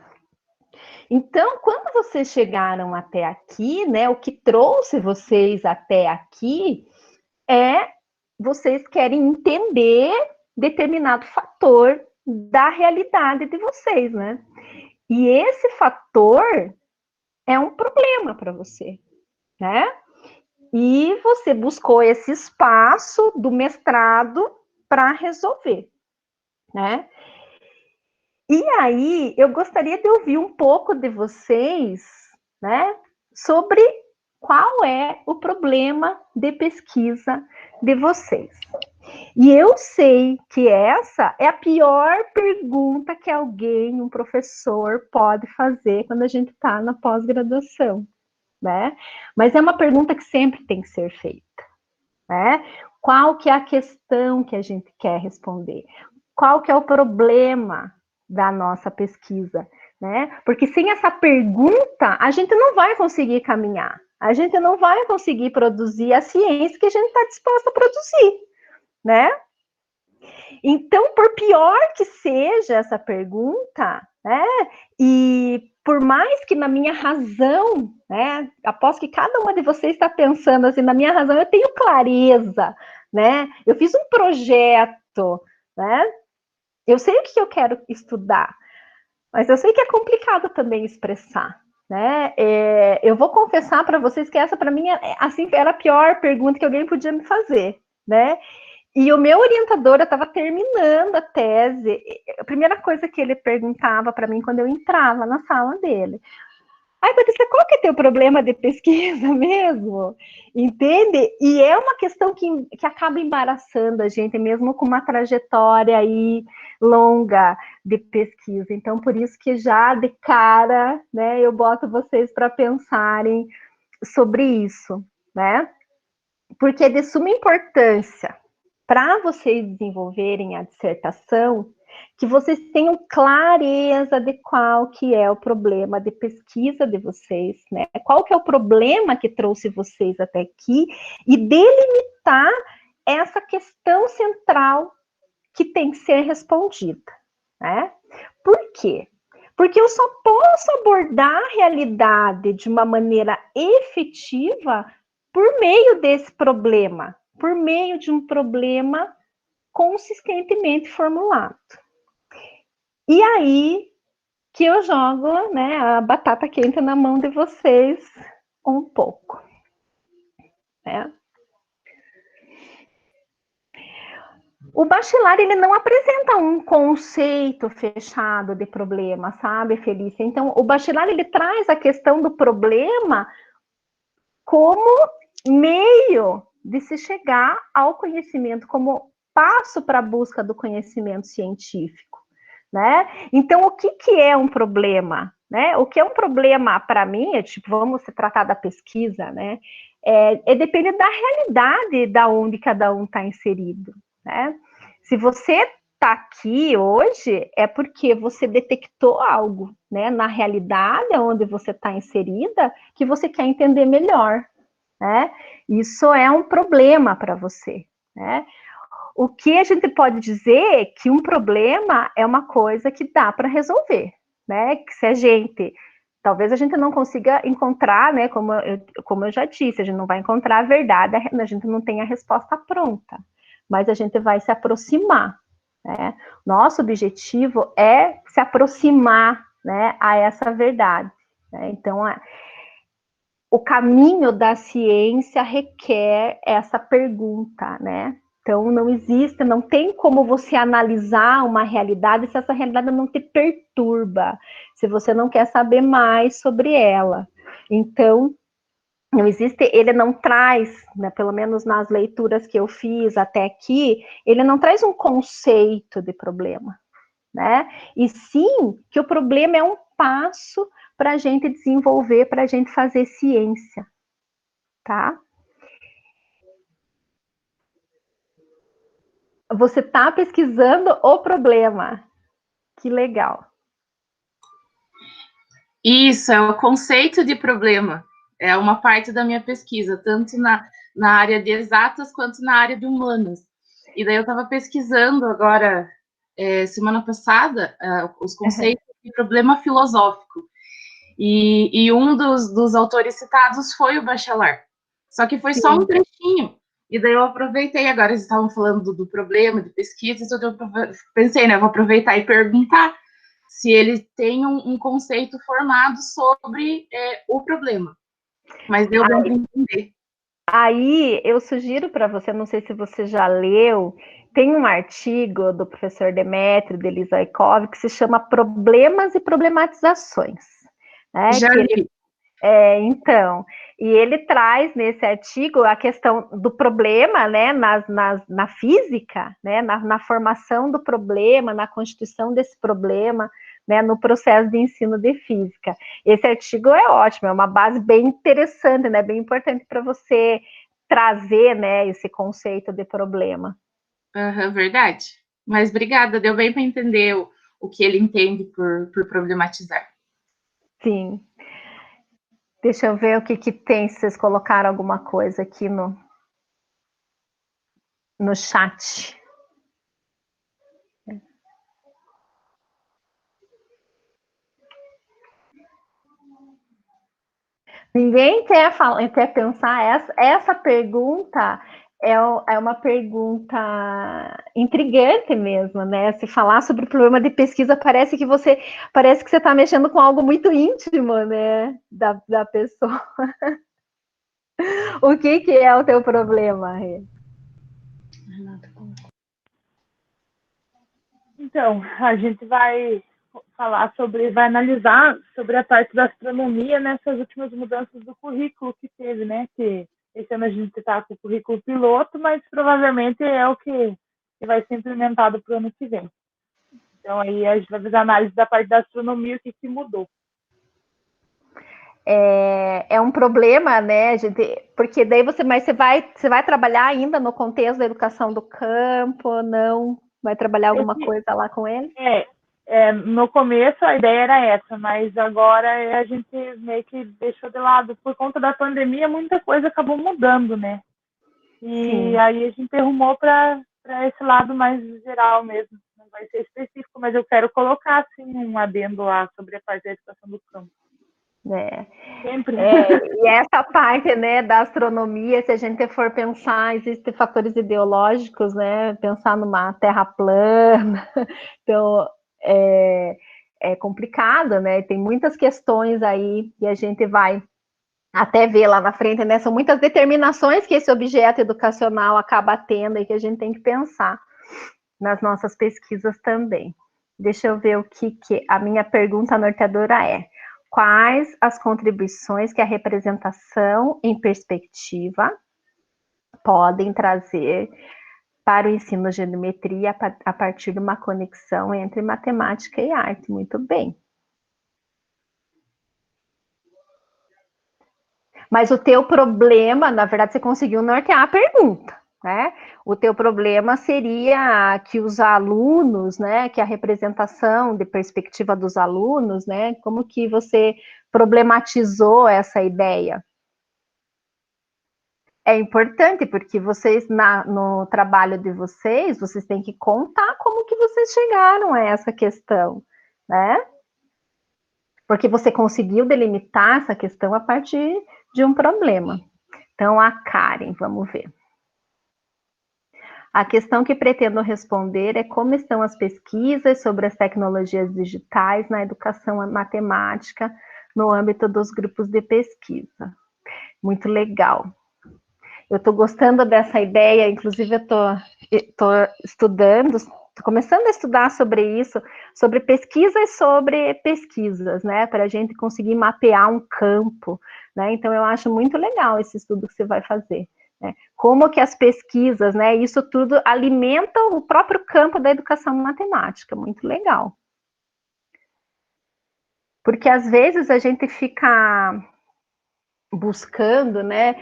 Então, quando vocês chegaram até aqui, né, o que trouxe vocês até aqui é vocês querem entender determinado fator da realidade de vocês, né? E esse fator é um problema para você, né? E você buscou esse espaço do mestrado para resolver, né? E aí, eu gostaria de ouvir um pouco de vocês, né, sobre qual é o problema de pesquisa de vocês. E eu sei que essa é a pior pergunta que alguém, um professor, pode fazer quando a gente está na pós-graduação, né? Mas é uma pergunta que sempre tem que ser feita, né? Qual que é a questão que a gente quer responder? Qual que é o problema da nossa pesquisa, né? Porque sem essa pergunta, a gente não vai conseguir caminhar, a gente não vai conseguir produzir a ciência que a gente está disposto a produzir, né? Então, por pior que seja essa pergunta, né? E por mais que na minha razão, né? Aposto que cada uma de vocês está pensando assim, na minha razão eu tenho clareza, né? Eu fiz um projeto, né? Eu sei o que eu quero estudar, mas eu sei que é complicado também expressar, né? Eu vou confessar para vocês que essa, para mim, assim, era a pior pergunta que alguém podia me fazer, né? E o meu orientador, eu estava terminando a tese, a primeira coisa que ele perguntava para mim quando eu entrava na sala dele: ai, Patrícia, qual que é teu problema de pesquisa mesmo? Entende? E é uma questão que acaba embaraçando a gente, mesmo com uma trajetória aí longa de pesquisa. Então, por isso que já de cara, né, eu boto vocês para pensarem sobre isso, né? Porque é de suma importância para vocês desenvolverem a dissertação, que vocês tenham clareza de qual que é o problema de pesquisa de vocês, né? Qual que é o problema que trouxe vocês até aqui e delimitar essa questão central que tem que ser respondida, né? Por quê? Porque eu só posso abordar a realidade de uma maneira efetiva por meio desse problema, por meio de um problema consistentemente formulado. E aí que eu jogo, né, a batata quente na mão de vocês um pouco, né? O Bachelard, ele não apresenta um conceito fechado de problema, sabe, Felícia? Então, o Bachelard, ele traz a questão do problema como meio de se chegar ao conhecimento, como passo para a busca do conhecimento científico, né? Então, o que é um problema, né? O que é um problema para mim, é tipo, vamos se tratar da pesquisa, né? Depende da realidade da onde cada um está inserido, né? Se você está aqui hoje, é porque você detectou algo, né? Na realidade onde você está inserida, que você quer entender melhor, né? Isso é um problema para você, né? O que a gente pode dizer é que um problema é uma coisa que dá para resolver, né? Que se a gente Talvez a gente não consiga encontrar, né, como eu já disse, a gente não vai encontrar a verdade, a gente não tem a resposta pronta, mas a gente vai se aproximar, né? Nosso objetivo é se aproximar, né, a essa verdade, né? Então, o caminho da ciência requer essa pergunta, né? Então, não tem como você analisar uma realidade se essa realidade não te perturba, se você não quer saber mais sobre ela. Então, não existe, ele não traz, né, pelo menos nas leituras que eu fiz até aqui, ele não traz um conceito de problema, né? E sim que o problema é um passo para a gente desenvolver, para a gente fazer ciência, tá? Você está pesquisando o problema. Que legal. Isso, é o conceito de problema. É uma parte da minha pesquisa, tanto na área de exatas quanto na área de humanas. E daí eu estava pesquisando agora, semana passada, os conceitos de problema filosófico. E um dos autores citados foi o Bachelard. Só que foi só um trechinho. E daí eu aproveitei, agora eles estavam falando do problema, de pesquisa, então eu pensei, né, eu vou aproveitar e perguntar se ele tem um conceito formado sobre o problema. Mas deu bem para entender. Aí eu sugiro para você, não sei se você já leu, tem um artigo do professor Demetrio Delizaikov que se chama Problemas e Problematizações. Né? Já li. Então, e ele traz nesse artigo a questão do problema, né, na física, né, na formação do problema, na constituição desse problema, né, no processo de ensino de física. Esse artigo é ótimo, é uma base bem interessante, né, bem importante para você trazer, né, esse conceito de problema. Verdade. Mas obrigada, deu bem para entender o que ele entende por problematizar. Sim. Deixa eu ver o que tem, se vocês colocaram alguma coisa aqui no chat. Ninguém quer pensar, essa pergunta é uma pergunta intrigante mesmo, né? Se falar sobre o problema de pesquisa, parece que você está mexendo com algo muito íntimo, né? Da pessoa. O que é o teu problema, Rê? Então, a gente vai analisar sobre a parte da astronomia nessas últimas mudanças do currículo que teve, né? Que esse ano a gente está com o currículo piloto, mas provavelmente é o que vai ser implementado para o ano que vem. Então, aí a gente vai fazer a análise da parte da astronomia, o que mudou. É um problema, né, gente? Porque daí você vai trabalhar ainda no contexto da educação do campo, não? Vai trabalhar alguma coisa lá com ele? No começo a ideia era essa, mas agora a gente meio que deixou de lado. Por conta da pandemia, muita coisa acabou mudando, né? E Sim. Aí a gente arrumou para esse lado mais geral mesmo. Não vai ser específico, mas eu quero colocar assim, um adendo lá sobre a parte da educação do campo. Sempre. E essa parte, né, da astronomia, se a gente for pensar, existem fatores ideológicos, né, pensar numa terra plana, então é complicado, né, tem muitas questões aí que a gente vai até ver lá na frente, né, são muitas determinações que esse objeto educacional acaba tendo e que a gente tem que pensar nas nossas pesquisas também. Deixa eu ver o que a minha pergunta norteadora é. Quais as contribuições que a representação em perspectiva podem trazer para o ensino de geometria a partir de uma conexão entre matemática e arte? Muito bem. Mas o teu problema, na verdade, você conseguiu nortear a pergunta, né? O teu problema seria que os alunos, né, que a representação de perspectiva dos alunos, né, como que você problematizou essa ideia? É importante, porque vocês, no trabalho de vocês têm que contar como que vocês chegaram a essa questão, né? porque você conseguiu delimitar essa questão a partir de um problema. Então, a Karen, vamos ver. A questão que pretendo responder é como estão as pesquisas sobre as tecnologias digitais na educação matemática no âmbito dos grupos de pesquisa. Muito legal. Eu estou gostando dessa ideia, inclusive eu estou estudando, estou começando a estudar sobre isso, sobre pesquisas sobre pesquisas, né, para a gente conseguir mapear um campo, né, então eu acho muito legal esse estudo que você vai fazer, né, como que as pesquisas, né, isso tudo alimenta o próprio campo da educação matemática, muito legal. Porque às vezes a gente fica buscando, né,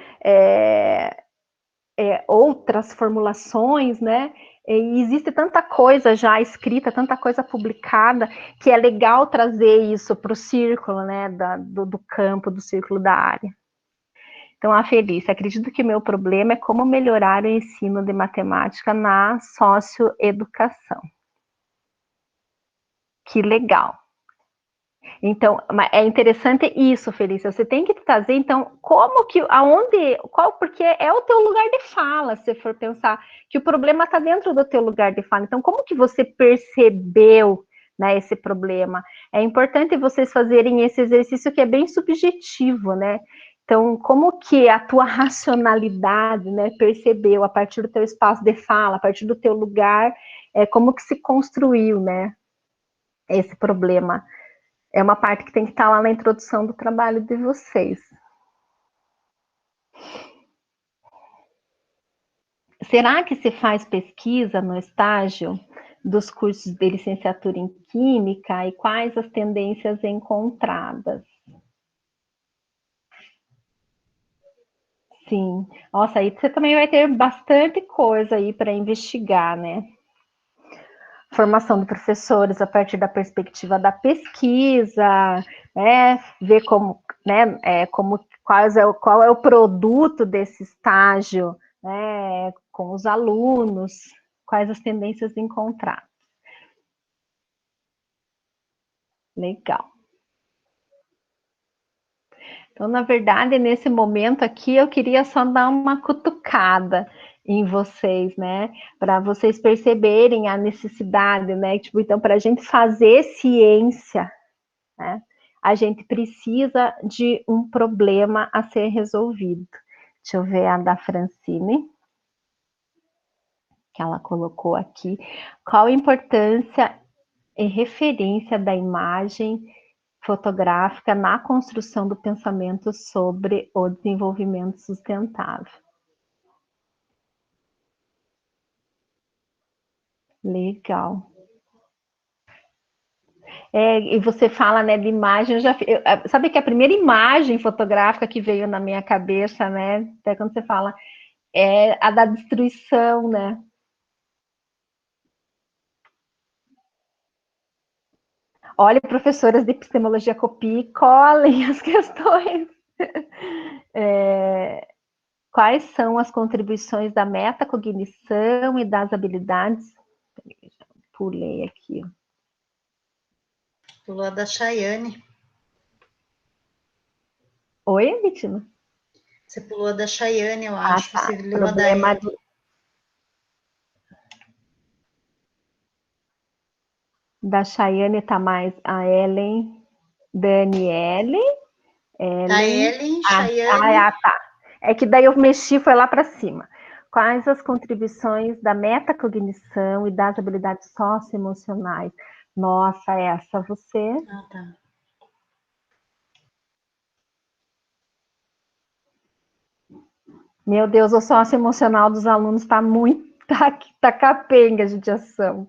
outras formulações, né? E existe tanta coisa já escrita, tanta coisa publicada, que é legal trazer isso para o círculo, né? Do campo, do círculo da área. Então, a Felícia, acredito que o meu problema é como melhorar o ensino de matemática na socioeducação. Que legal. Então, é interessante isso, Felícia. Você tem que trazer, então, como que, aonde, qual, porque é o teu lugar de fala, se for pensar que o problema está dentro do teu lugar de fala. Então, como que você percebeu, né, esse problema? É importante vocês fazerem esse exercício que é bem subjetivo, né? Então, como que a tua racionalidade, né, percebeu a partir do teu espaço de fala, a partir do teu lugar, como que se construiu, né, esse problema? É uma parte que tem que estar lá na introdução do trabalho de vocês. Será que se faz pesquisa no estágio dos cursos de licenciatura em Química e quais as tendências encontradas? Sim. Nossa, aí você também vai ter bastante coisa aí para investigar, né? Formação de professores a partir da perspectiva da pesquisa, né, ver como, né, qual é o produto desse estágio, né, com os alunos, quais as tendências encontradas. Legal. Então, na verdade, nesse momento aqui, eu queria só dar uma cutucada em vocês, né, para vocês perceberem a necessidade, né, tipo, então, para a gente fazer ciência, né, a gente precisa de um problema a ser resolvido. Deixa eu ver a da Francine, que ela colocou aqui. Qual a importância e referência da imagem fotográfica na construção do pensamento sobre o desenvolvimento sustentável? Legal. E você fala, né, de imagem, sabe que a primeira imagem fotográfica que veio na minha cabeça, né, até quando você fala, é a da destruição, né? Olha, professoras de epistemologia, copiem e colhem as questões. Quais são as contribuições da metacognição e das habilidades? Pulei aqui. Pulou a da Chayane. Oi, Vitina? Você pulou a da Chayane, eu acho. Tá. Você leu a da Ellen. Da Chayane tá mais a Ellen, Daniele. A Ellen, Chayane. Tá. É que daí eu mexi, foi lá para cima. Quais as contribuições da metacognição e das habilidades socioemocionais? Nossa, essa você... Ah, tá. Meu Deus, o socioemocional dos alunos está muito... Tá capenga de judiação.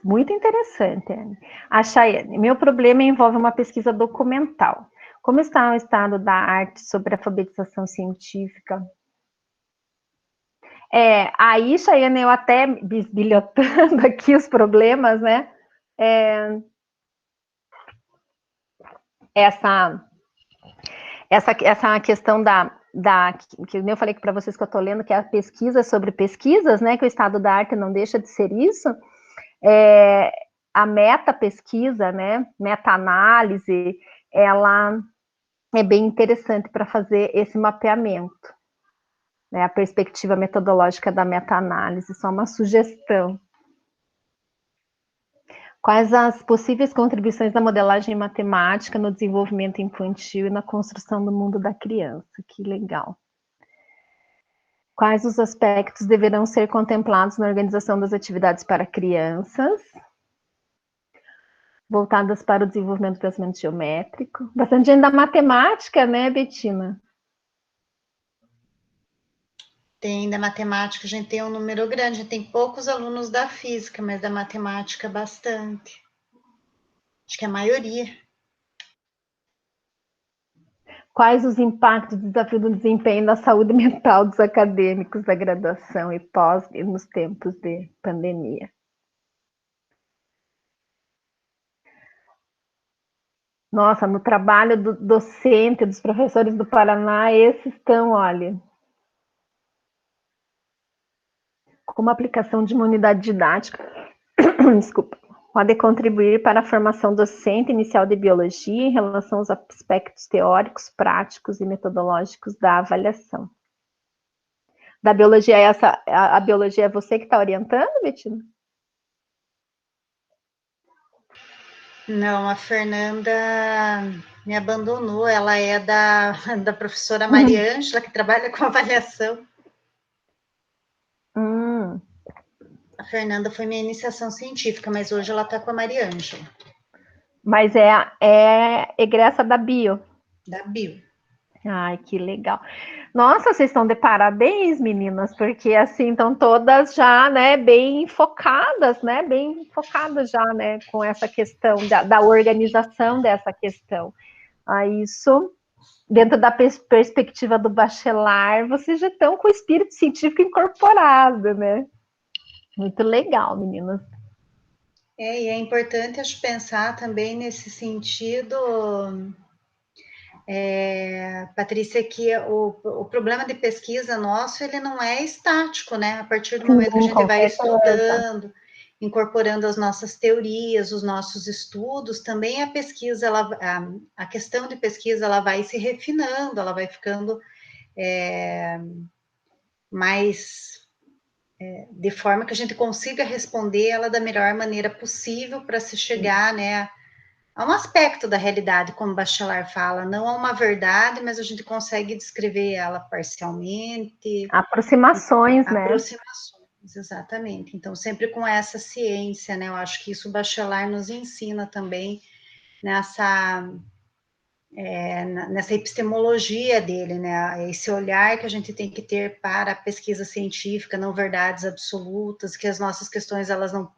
Muito interessante, Anne. A Chayane, meu problema envolve uma pesquisa documental. Como está o estado da arte sobre a alfabetização científica? Aí, Chayane, eu até bisbilhotando aqui os problemas, né? Essa questão que eu falei para vocês que eu estou lendo, que é a pesquisa sobre pesquisas, né? Que o estado da arte não deixa de ser isso. a meta-pesquisa, né, meta-análise, ela é bem interessante para fazer esse mapeamento, né, a perspectiva metodológica da meta-análise, só uma sugestão. Quais as possíveis contribuições da modelagem matemática no desenvolvimento infantil e na construção do mundo da criança? Que legal. Quais os aspectos deverão ser contemplados na organização das atividades para crianças, voltadas para o desenvolvimento do pensamento geométrico? Bastante gente da matemática, né, Betina? Tem da matemática, a gente tem um número grande, a gente tem poucos alunos da física, mas da matemática bastante. Acho que é a maioria. Quais os impactos do desafio do desempenho na saúde mental dos acadêmicos da graduação e pós nos tempos de pandemia? Nossa, no trabalho do docente, dos professores do Paraná, esses estão, olha, como aplicação de uma unidade didática, desculpa, pode contribuir para a formação docente inicial de biologia em relação aos aspectos teóricos, práticos e metodológicos da avaliação. Da biologia, a biologia é você que está orientando, Betina? Não, a Fernanda me abandonou, ela é da professora Mariângela, que trabalha com avaliação. A Fernanda foi minha iniciação científica, mas hoje ela está com a Mariângela. Mas é egressa da bio. Da bio. Ai, que legal. Nossa, vocês estão de parabéns, meninas, porque assim estão todas já, né, bem focadas, né, já, né, com essa questão da organização dessa questão. Isso, dentro da perspectiva do bacharel, vocês já estão com o espírito científico incorporado, né? Muito legal, meninas. E é importante, acho, pensar também nesse sentido, Patrícia, que o problema de pesquisa nosso, ele não é estático, né? A partir do momento que a gente vai estudando, incorporando as nossas teorias, os nossos estudos, também a pesquisa, a questão de pesquisa, ela vai se refinando, ela vai ficando mais... de forma que a gente consiga responder ela da melhor maneira possível para se chegar, né, a um aspecto da realidade, como Bachelard fala, não a uma verdade, mas a gente consegue descrever ela parcialmente. Aproximações, né? Aproximações, exatamente. Então, sempre com essa ciência, né, eu acho que isso o Bachelard nos ensina também nessa epistemologia dele, né, esse olhar que a gente tem que ter para a pesquisa científica, não verdades absolutas, que as nossas questões, elas não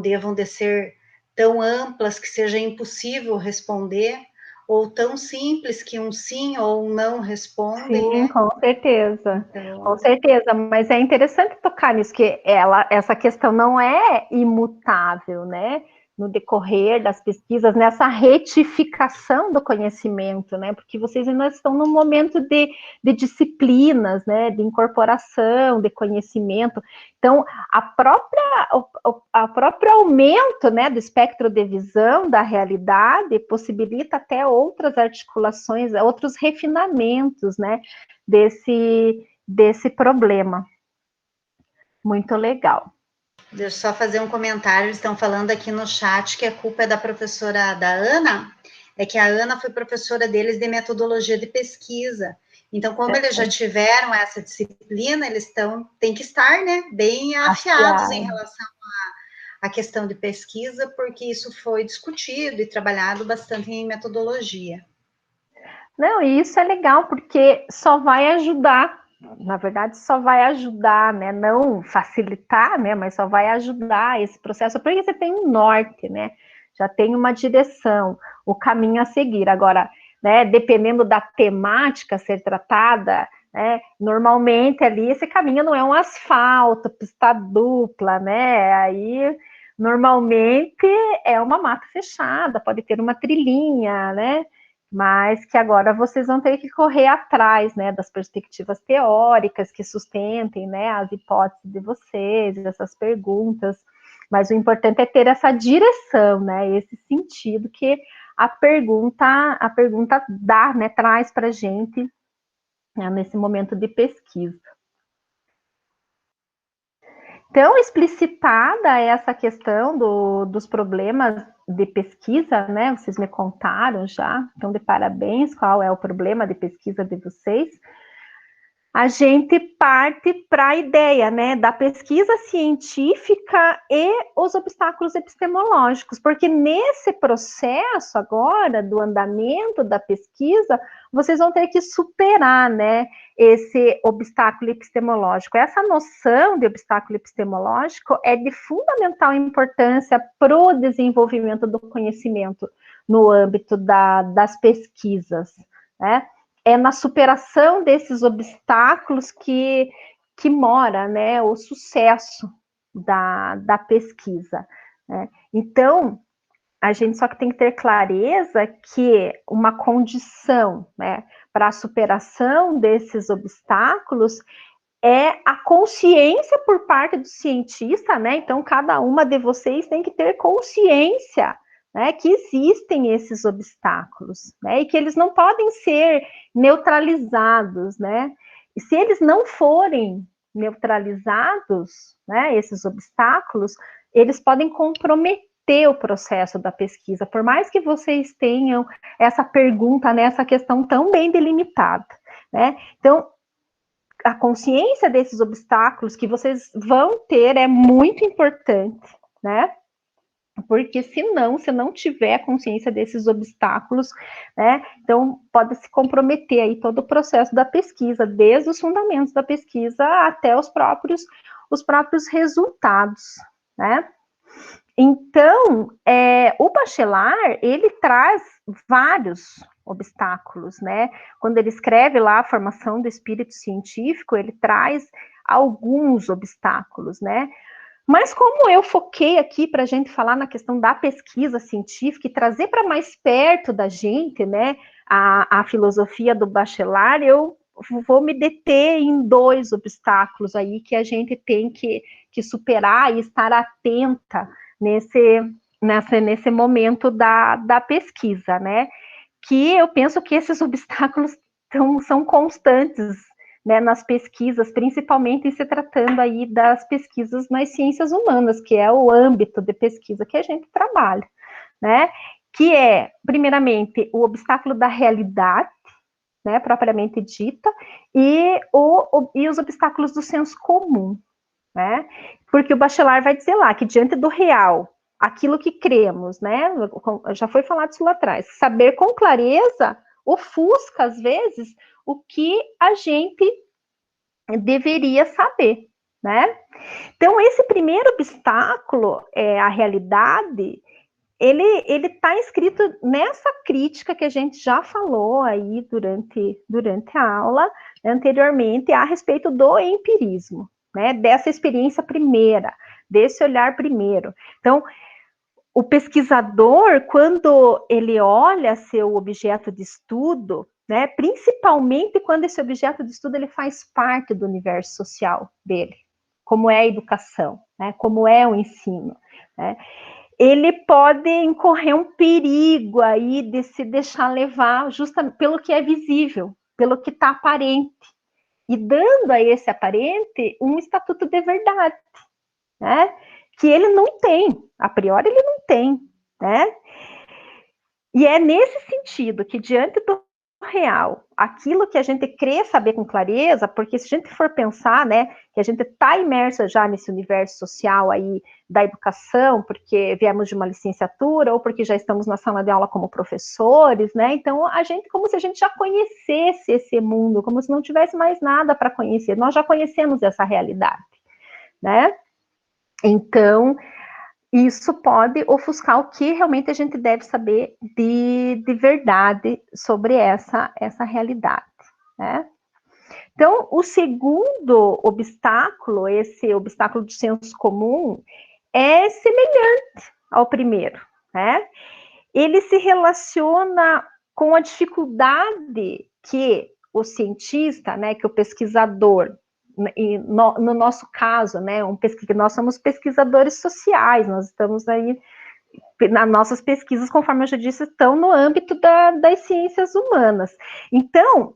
devam de ser tão amplas que seja impossível responder, ou tão simples que um sim ou um não respondem, sim, né? Com certeza, então... com certeza, mas é interessante tocar nisso, que essa questão não é imutável, né? No decorrer das pesquisas, nessa retificação do conhecimento, né? Porque vocês ainda estão num momento de disciplinas, né? De incorporação, de conhecimento. Então, o próprio aumento, né, do espectro de visão da realidade possibilita até outras articulações, outros refinamentos, né? Desse problema. Muito legal. Deixa eu só fazer um comentário, eles estão falando aqui no chat que a culpa é da professora da Ana, é que a Ana foi professora deles de metodologia de pesquisa. Então, como eles já tiveram essa disciplina, eles têm que estar, né, bem afiados em relação à questão de pesquisa, porque isso foi discutido e trabalhado bastante em metodologia. Não, e isso é legal, porque só vai ajudar, na verdade, só vai ajudar, né? Não facilitar, né? Mas só vai ajudar esse processo, porque você tem um norte, né? Já tem uma direção, o caminho a seguir. Agora, né, dependendo da temática a ser tratada, né, normalmente ali esse caminho não é um asfalto, pista dupla, né? Aí normalmente é uma mata fechada, pode ter uma trilhinha, né? Mas que agora vocês vão ter que correr atrás, né, das perspectivas teóricas que sustentem, né, as hipóteses de vocês, essas perguntas. Mas o importante é ter essa direção, né? Esse sentido que a pergunta dá, né? Traz para a gente, né, nesse momento de pesquisa. Então, explicitada essa questão dos problemas de pesquisa, né? Vocês me contaram já, então de parabéns, qual é o problema de pesquisa de vocês. A gente parte para a ideia, né, da pesquisa científica e os obstáculos epistemológicos, porque nesse processo agora do andamento da pesquisa, vocês vão ter que superar, né, esse obstáculo epistemológico. Essa noção de obstáculo epistemológico é de fundamental importância para o desenvolvimento do conhecimento no âmbito das pesquisas, né? É na superação desses obstáculos que mora, né, o sucesso da pesquisa, né? Então, a gente só que tem que ter clareza que uma condição, né, para a superação desses obstáculos é a consciência por parte do cientista, né? Então, cada uma de vocês tem que ter consciência, né, que existem esses obstáculos, né, e que eles não podem ser neutralizados, né? E se eles não forem neutralizados, né, esses obstáculos, eles podem comprometer o processo da pesquisa, por mais que vocês tenham essa pergunta, né, essa questão tão bem delimitada, né? Então, a consciência desses obstáculos que vocês vão ter é muito importante, né? Porque se não tiver consciência desses obstáculos, né, então pode se comprometer aí todo o processo da pesquisa, desde os fundamentos da pesquisa até os próprios resultados, né? Então, o Bachelard, ele traz vários obstáculos, né? Quando ele escreve lá a formação do espírito científico, ele traz alguns obstáculos, né? Mas como eu foquei aqui para a gente falar na questão da pesquisa científica e trazer para mais perto da gente, né, a filosofia do Bachelard, eu vou me deter em 2 obstáculos aí que a gente tem que superar e estar atenta nesse momento da pesquisa, né? Que eu penso que esses obstáculos são constantes, né, nas pesquisas, principalmente em se tratando aí das pesquisas nas ciências humanas, que é o âmbito de pesquisa que a gente trabalha, né? Que é, primeiramente, o obstáculo da realidade, né, propriamente dita, e os obstáculos do senso comum, né? Porque o Bachelard vai dizer lá que diante do real, aquilo que cremos, né? Já foi falado isso lá atrás. Saber com clareza ofusca, às vezes, o que a gente deveria saber, né? Então, esse primeiro obstáculo, a realidade, ele está inscrito nessa crítica que a gente já falou aí durante a aula anteriormente a respeito do empirismo, né? Dessa experiência primeira, desse olhar primeiro. Então, o pesquisador, quando ele olha seu objeto de estudo, né, principalmente quando esse objeto de estudo ele faz parte do universo social dele, como é a educação, né, como é o ensino, né, ele pode incorrer um perigo aí de se deixar levar justamente pelo que é visível, pelo que está aparente, e dando a esse aparente um estatuto de verdade, né, que ele não tem, a priori ele não tem, né? E é nesse sentido que, diante do real, aquilo que a gente crê saber com clareza, porque se a gente for pensar, né, que a gente está imersa já nesse universo social aí da educação, porque viemos de uma licenciatura, ou porque já estamos na sala de aula como professores, né, então a gente, como se a gente já conhecesse esse mundo, como se não tivesse mais nada para conhecer, nós já conhecemos essa realidade, né? Então, isso pode ofuscar o que realmente a gente deve saber de verdade sobre essa realidade, né? Então, o segundo obstáculo, esse obstáculo do senso comum, é semelhante ao primeiro, né? Ele se relaciona com a dificuldade que o cientista, né, que o pesquisador e no nosso caso, né, nós somos pesquisadores sociais, nós estamos aí, nas nossas pesquisas, conforme eu já disse, estão no âmbito das ciências humanas. Então,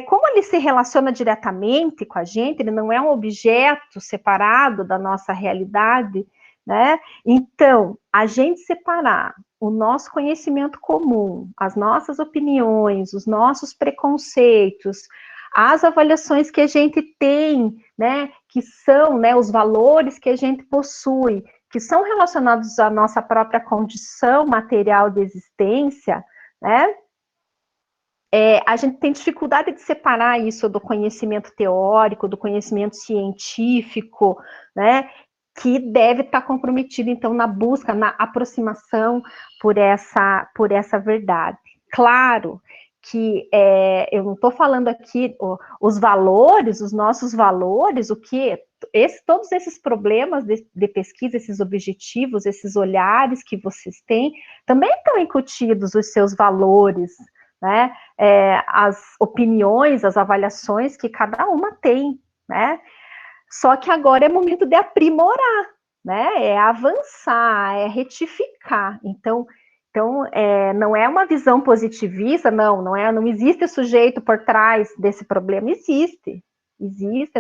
como ele se relaciona diretamente com a gente, ele não é um objeto separado da nossa realidade, né? Então, a gente separar o nosso conhecimento comum, as nossas opiniões, os nossos preconceitos, as avaliações que a gente tem, né, que são, né, os valores que a gente possui, que são relacionados à nossa própria condição material de existência, né? A gente tem dificuldade de separar isso do conhecimento teórico, do conhecimento científico, né, que deve estar comprometido, então, na busca, na aproximação por essa verdade. Claro que eu não estou falando aqui os valores, os nossos valores, todos esses problemas de pesquisa, esses objetivos, esses olhares que vocês têm, também estão incutidos os seus valores, né, as opiniões, as avaliações que cada uma tem, né? Só que agora é momento de aprimorar, né? É avançar, é retificar. Então não é uma visão positivista, não existe sujeito por trás desse problema, existe,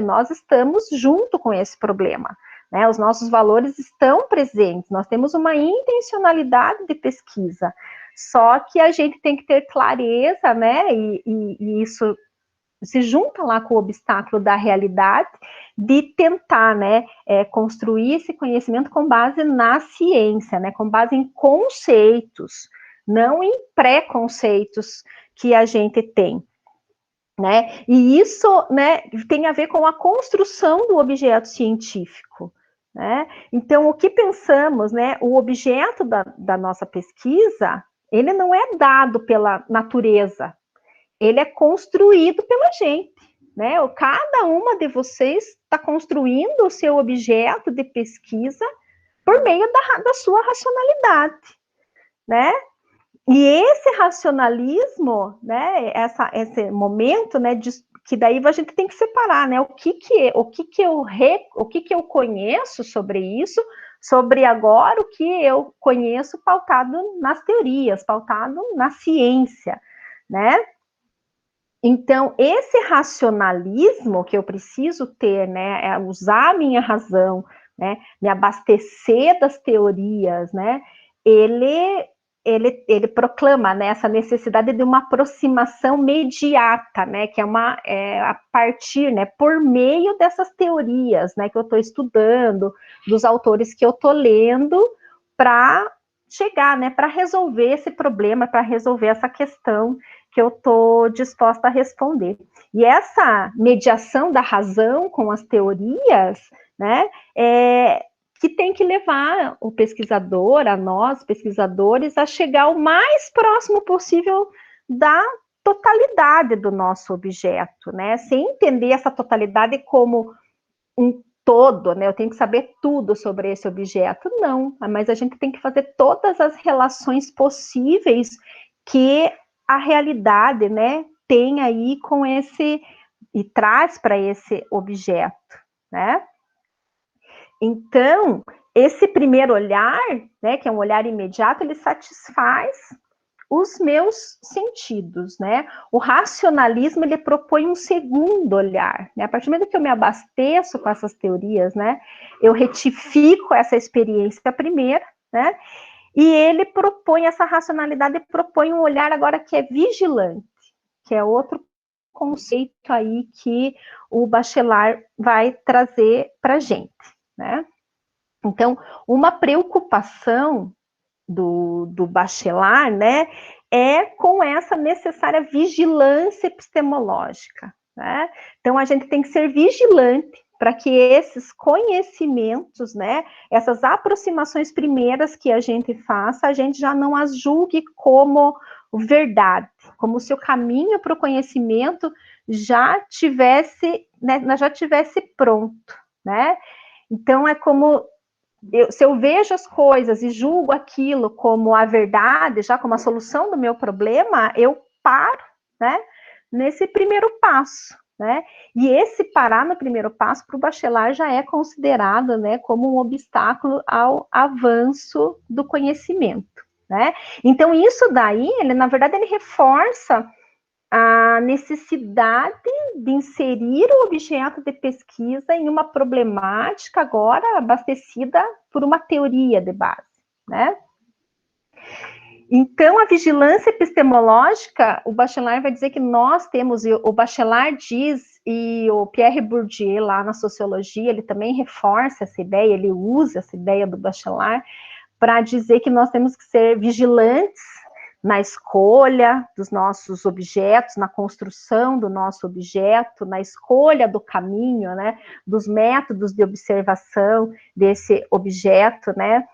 nós estamos junto com esse problema, né? Os nossos valores estão presentes, nós temos uma intencionalidade de pesquisa, só que a gente tem que ter clareza, né, e isso se junta lá com o obstáculo da realidade, de tentar, né, construir esse conhecimento com base na ciência, né, com base em conceitos, não em preconceitos que a gente tem, né, e isso, né, tem a ver com a construção do objeto científico, né. Então, o que pensamos, né, o objeto da nossa pesquisa, ele não é dado pela natureza, ele é construído pela gente, né? Cada uma de vocês está construindo o seu objeto de pesquisa por meio da sua racionalidade, né? E esse racionalismo, né? Esse momento, né? Que daí a gente tem que separar, né? O que eu conheço sobre isso, sobre agora o que eu conheço pautado nas teorias, pautado na ciência, né? Então, esse racionalismo que eu preciso ter, né, é usar a minha razão, né, me abastecer das teorias, né, ele proclama, né, essa necessidade de uma aproximação mediata, né, que a partir, né, por meio dessas teorias, né, que eu estou estudando, dos autores que eu estou lendo, para chegar, né, para resolver esse problema, para resolver essa questão que eu estou disposta a responder. E essa mediação da razão com as teorias, né, que tem que levar o pesquisador, a nós, pesquisadores, a chegar o mais próximo possível da totalidade do nosso objeto, né, sem entender essa totalidade como um todo, né, eu tenho que saber tudo sobre esse objeto, não, mas a gente tem que fazer todas as relações possíveis que a realidade, né, tem aí com esse, e traz para esse objeto, né? Então, esse primeiro olhar, né, que é um olhar imediato, ele satisfaz os meus sentidos, né? O racionalismo, ele propõe um segundo olhar, né? A partir do momento que eu me abasteço com essas teorias, né, eu retifico essa experiência primeiro, né? E ele propõe, essa racionalidade propõe um olhar agora que é vigilante, que é outro conceito aí que o Bachelard vai trazer para a gente, né? Então, uma preocupação do Bachelard, né, é com essa necessária vigilância epistemológica, né? Então, a gente tem que ser vigilante para que esses conhecimentos, né, essas aproximações primeiras que a gente faça, a gente já não as julgue como verdade, como se o caminho para o conhecimento já tivesse, né, já tivesse pronto, né? Então, é como se eu vejo as coisas e julgo aquilo como a verdade, já como a solução do meu problema, eu paro, né, nesse primeiro passo, né? E esse parar no primeiro passo para o bacharel já é considerado, né, como um obstáculo ao avanço do conhecimento, né? Então isso daí, ele, na verdade, ele reforça a necessidade de inserir o objeto de pesquisa em uma problemática agora abastecida por uma teoria de base, né? Então, a vigilância epistemológica, o Bachelard vai dizer que nós temos, e o Bachelard diz, e o Pierre Bourdieu, lá na sociologia, ele também reforça essa ideia, ele usa essa ideia do Bachelard para dizer que nós temos que ser vigilantes na escolha dos nossos objetos, na construção do nosso objeto, na escolha do caminho, né, dos métodos de observação desse objeto, né,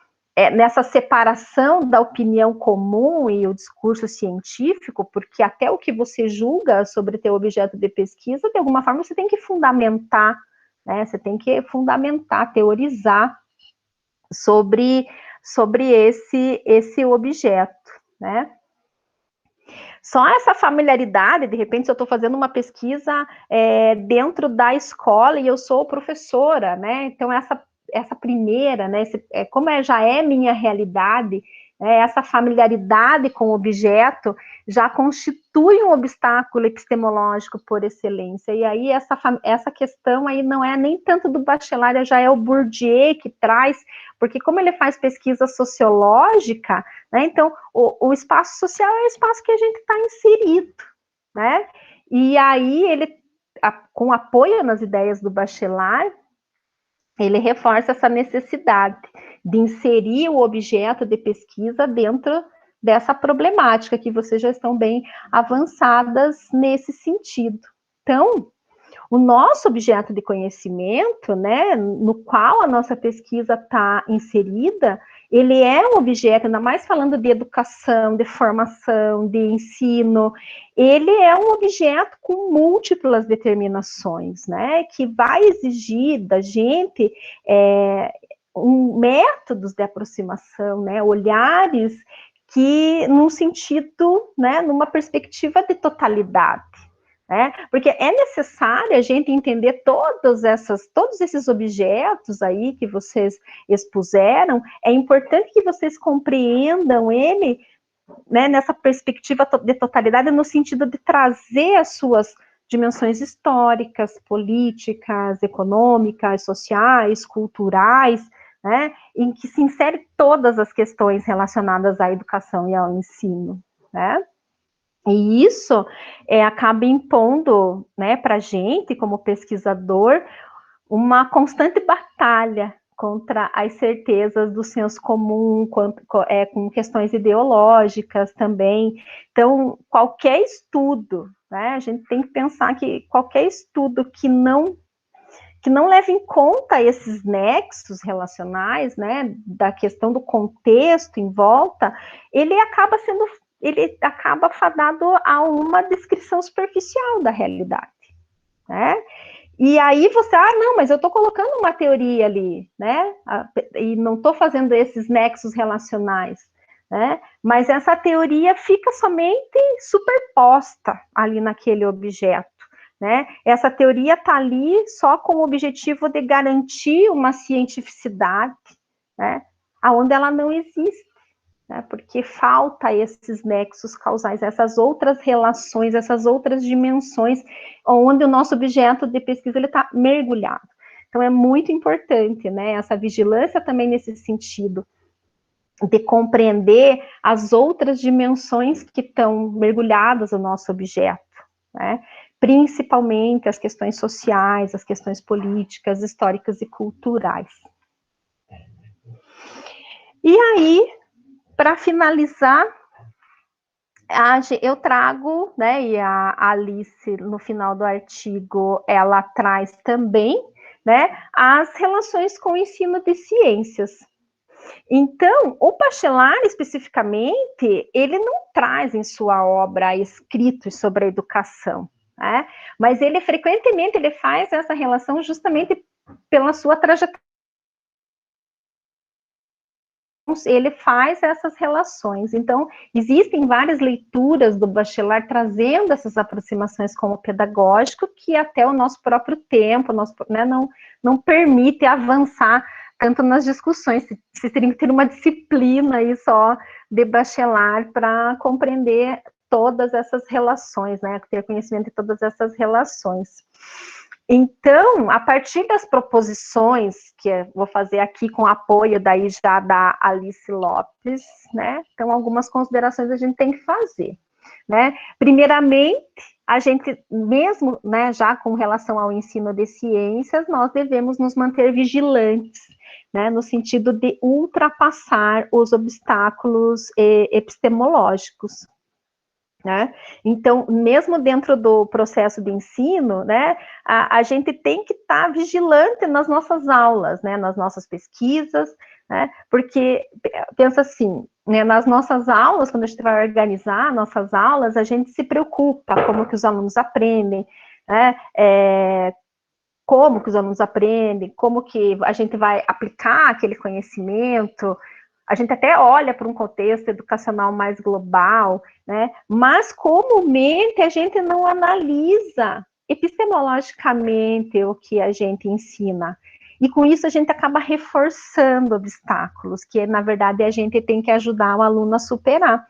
nessa separação da opinião comum e o discurso científico, porque até o que você julga sobre teu objeto de pesquisa, de alguma forma você tem que fundamentar, né? Você tem que fundamentar, teorizar sobre esse objeto, né? Só essa familiaridade, de repente, se eu estou fazendo uma pesquisa dentro da escola e eu sou professora, né? Então, essa primeira, né? Como já é minha realidade, essa familiaridade com o objeto já constitui um obstáculo epistemológico por excelência. E aí, essa questão aí não é nem tanto do Bachelard, já é o Bourdieu que traz, porque como ele faz pesquisa sociológica, né, então o espaço social é o espaço que a gente está inserido, né? E aí ele, com apoio nas ideias do Bachelard, ele reforça essa necessidade de inserir o objeto de pesquisa dentro dessa problemática, que vocês já estão bem avançadas nesse sentido. Então, o nosso objeto de conhecimento, né, no qual a nossa pesquisa está inserida, ele é um objeto, ainda mais falando de educação, de formação, de ensino, ele é um objeto com múltiplas determinações, né, que vai exigir da gente métodos de aproximação, né, olhares que, num sentido, né, numa perspectiva de totalidade. Porque é necessário a gente entender todos esses objetos aí que vocês expuseram, é importante que vocês compreendam ele, né, nessa perspectiva de totalidade, no sentido de trazer as suas dimensões históricas, políticas, econômicas, sociais, culturais, né, em que se insere todas as questões relacionadas à educação e ao ensino, né? E isso acaba impondo, né, para a gente, como pesquisador, uma constante batalha contra as certezas do senso comum, com questões ideológicas também. Então, qualquer estudo, né, a gente tem que pensar que qualquer estudo que não leve em conta esses nexos relacionais, né, da questão do contexto em volta, ele acaba fadado a uma descrição superficial da realidade, né? E aí você, não, mas eu estou colocando uma teoria ali, né? E não estou fazendo esses nexos relacionais, né? Mas essa teoria fica somente superposta ali naquele objeto, né? Essa teoria está ali só com o objetivo de garantir uma cientificidade, né? Aonde ela não existe. Porque falta esses nexos causais, essas outras relações, essas outras dimensões, onde o nosso objeto de pesquisa está mergulhado. Então, é muito importante, né, essa vigilância também nesse sentido, de compreender as outras dimensões que estão mergulhadas no nosso objeto, né, principalmente as questões sociais, as questões políticas, históricas e culturais. E aí, para finalizar, eu trago, né, e a Alice, no final do artigo, ela traz também, né, as relações com o ensino de ciências. Então, o Bachelard, especificamente, ele não traz em sua obra escritos sobre a educação, né, mas ele, frequentemente, ele faz essa relação justamente pela sua trajetória ele faz essas relações. Então, existem várias leituras do Bachelard trazendo essas aproximações como pedagógico, que até o nosso próprio tempo, né, não permite avançar tanto nas discussões. Você teria que ter uma disciplina aí só de Bachelard para compreender todas essas relações, né, ter conhecimento de todas essas relações. Então, a partir das proposições, que eu vou fazer aqui com apoio daí já da Alice Lopes, né? Então, algumas considerações a gente tem que fazer, né? Primeiramente, a gente, mesmo, né, já com relação ao ensino de ciências, nós devemos nos manter vigilantes, né, no sentido de ultrapassar os obstáculos epistemológicos, né? Então, mesmo dentro do processo de ensino, né, a gente tem que estar vigilante nas nossas aulas, né, nas nossas pesquisas, né, porque, pensa assim, né, nas nossas aulas, quando a gente vai organizar nossas aulas, a gente se preocupa como que os alunos aprendem, né, como que os alunos aprendem, como que a gente vai aplicar aquele conhecimento. A gente até olha para um contexto educacional mais global, né? Mas comumente a gente não analisa epistemologicamente o que a gente ensina. E com isso a gente acaba reforçando obstáculos, que na verdade a gente tem que ajudar o aluno a superar.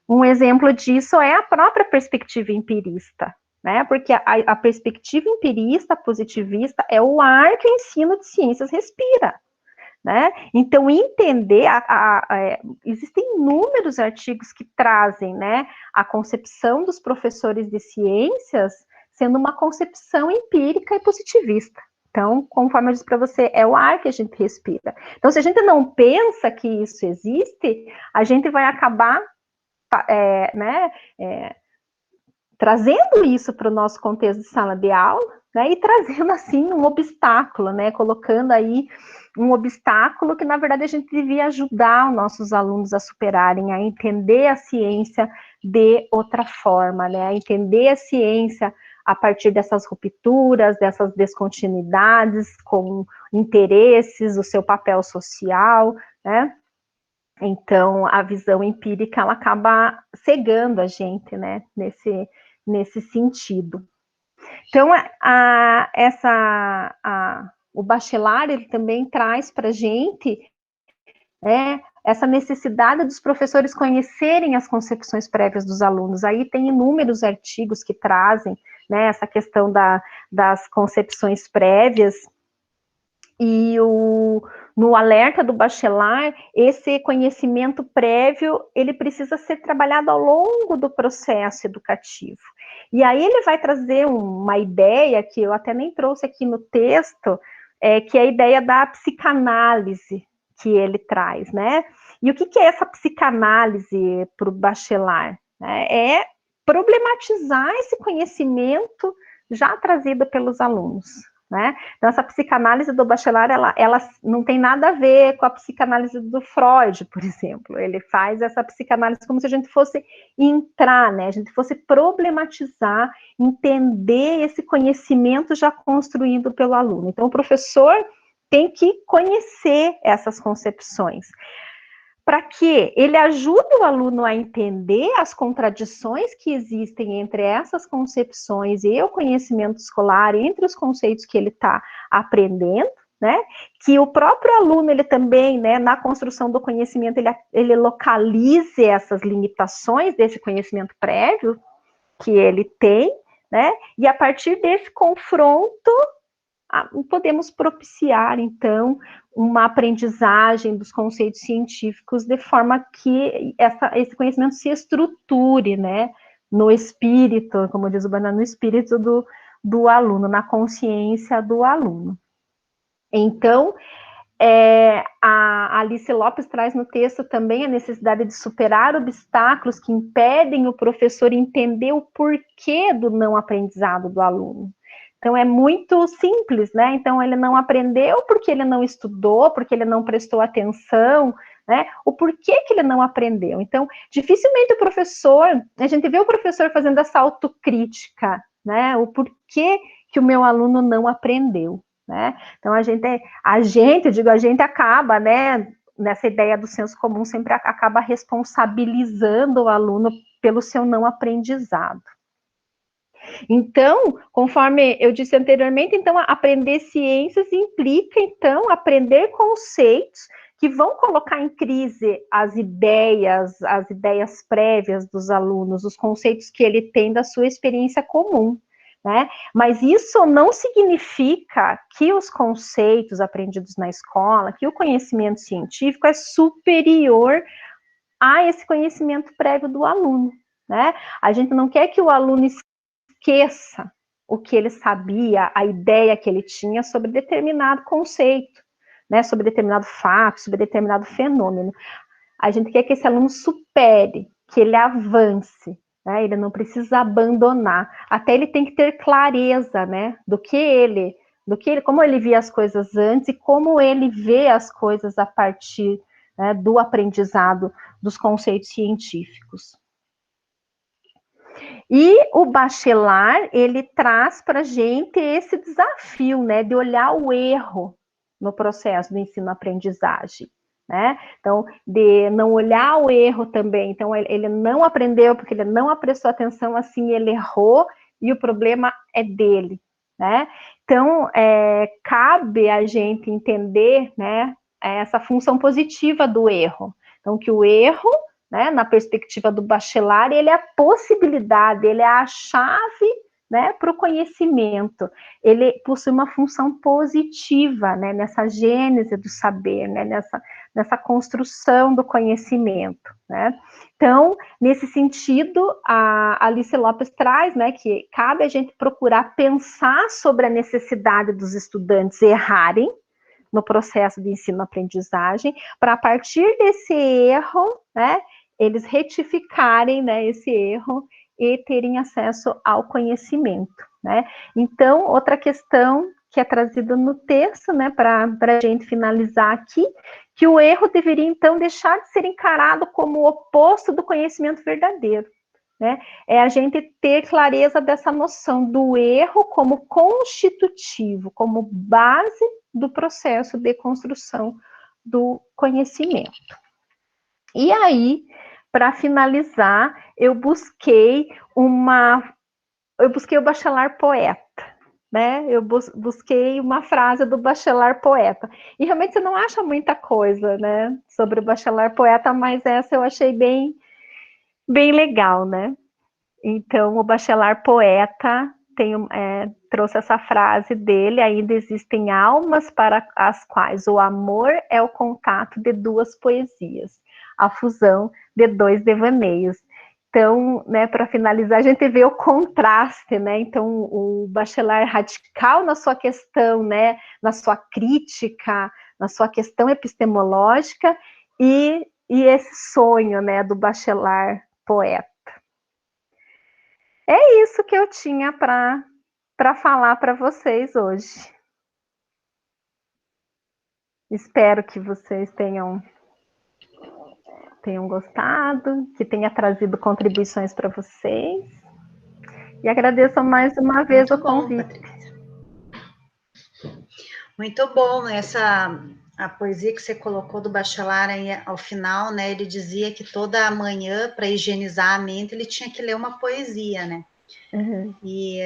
Um exemplo disso é a própria perspectiva empirista, né? Porque a perspectiva empirista, positivista, é o ar que o ensino de ciências respira. Né? Então, entender, existem inúmeros artigos que trazem, né, a concepção dos professores de ciências sendo uma concepção empírica e positivista. Então, conforme eu disse para você, é o ar que a gente respira. Então, se a gente não pensa que isso existe, a gente vai acabar, trazendo isso para o nosso contexto de sala de aula, né, e trazendo, assim, um obstáculo, né, colocando aí um obstáculo que, na verdade, a gente devia ajudar os nossos alunos a superarem, a entender a ciência de outra forma, né, a entender a ciência a partir dessas rupturas, dessas descontinuidades, com interesses, o seu papel social, né. Então, a visão empírica, ela acaba cegando a gente, né, nesse sentido. Então, o Bachelard, ele também traz para a gente, né, essa necessidade dos professores conhecerem as concepções prévias dos alunos. Aí tem inúmeros artigos que trazem, né, essa questão das concepções prévias, e no alerta do Bachelard, esse conhecimento prévio, ele precisa ser trabalhado ao longo do processo educativo. E aí ele vai trazer uma ideia, que eu até nem trouxe aqui no texto, que é a ideia da psicanálise que ele traz, né? E o que é essa psicanálise para o Bachelard? É problematizar esse conhecimento já trazido pelos alunos, né? Então, essa psicanálise do Bachelard, ela não tem nada a ver com a psicanálise do Freud, por exemplo. Ele faz essa psicanálise como se a gente fosse entrar, né? A gente fosse problematizar, entender esse conhecimento já construído pelo aluno. Então, o professor tem que conhecer essas concepções, para que ele ajude o aluno a entender as contradições que existem entre essas concepções e o conhecimento escolar, entre os conceitos que ele está aprendendo, né? Que o próprio aluno, ele também, né, na construção do conhecimento, ele localize essas limitações desse conhecimento prévio que ele tem, né? E a partir desse confronto, podemos propiciar, então, uma aprendizagem dos conceitos científicos de forma que esse conhecimento se estruture, né, no espírito, como diz o Bernard, no espírito do aluno, na consciência do aluno. Então, a Alice Lopes traz no texto também a necessidade de superar obstáculos que impedem o professor entender o porquê do não aprendizado do aluno. Então, é muito simples, né? Então, ele não aprendeu porque ele não estudou, porque ele não prestou atenção, né? O porquê que ele não aprendeu. Então, dificilmente o professor, a gente vê o professor fazendo essa autocrítica, né? O porquê que o meu aluno não aprendeu, né? Então, a gente acaba, né, nessa ideia do senso comum, sempre acaba responsabilizando o aluno pelo seu não aprendizado. Então, conforme eu disse anteriormente, então aprender ciências implica, então, aprender conceitos que vão colocar em crise as ideias prévias dos alunos, os conceitos que ele tem da sua experiência comum, né? Mas isso não significa que os conceitos aprendidos na escola, que o conhecimento científico é superior a esse conhecimento prévio do aluno, né? A gente não quer que o aluno esqueça o que ele sabia, a ideia que ele tinha sobre determinado conceito, né, sobre determinado fato, sobre determinado fenômeno. A gente quer que esse aluno supere, que ele avance, né, ele não precisa abandonar, até ele tem que ter clareza, né, como ele via as coisas antes e como ele vê as coisas a partir, né, do aprendizado dos conceitos científicos. E o Bachelard, ele traz para a gente esse desafio, né, de olhar o erro no processo do ensino-aprendizagem, né? Então, de não olhar o erro também. Então, ele não aprendeu porque ele não prestou atenção, assim, ele errou e o problema é dele, né? Então, cabe a gente entender, né, essa função positiva do erro. Então, que o erro, né, na perspectiva do Bachelard, ele é a possibilidade, ele é a chave, né, para o conhecimento. Ele possui uma função positiva, né, nessa gênese do saber, né, nessa construção do conhecimento, né. Então, nesse sentido, a Alice Lopes traz, né, que cabe a gente procurar pensar sobre a necessidade dos estudantes errarem no processo de ensino-aprendizagem, para a partir desse erro, né, eles retificarem, né, esse erro e terem acesso ao conhecimento, né. Então, outra questão que é trazida no texto, né, para a gente finalizar aqui, que o erro deveria, então, deixar de ser encarado como o oposto do conhecimento verdadeiro, né. É a gente ter clareza dessa noção do erro como constitutivo, como base do processo de construção do conhecimento. E aí, para finalizar, eu busquei o Bachelard poeta, né? Eu busquei uma frase do Bachelard poeta. E realmente você não acha muita coisa, né, sobre o Bachelard poeta, mas essa eu achei bem legal, né? Então, o Bachelard poeta trouxe essa frase dele: ainda existem almas para as quais o amor é o contato de duas poesias, a fusão de dois devaneios. Então, né, para finalizar, a gente vê o contraste, né? Então, o Bachelard radical na sua questão, né, na sua crítica, na sua questão epistemológica, e esse sonho, né, do Bachelard poeta. É isso que eu tinha para falar para vocês hoje. Espero que vocês tenham gostado, que tenha trazido contribuições para vocês. E agradeço mais uma vez o convite. Patrícia. Muito bom a poesia que você colocou do Bachelard aí ao final, né? Ele dizia que toda manhã, para higienizar a mente, ele tinha que ler uma poesia, né? Uhum. E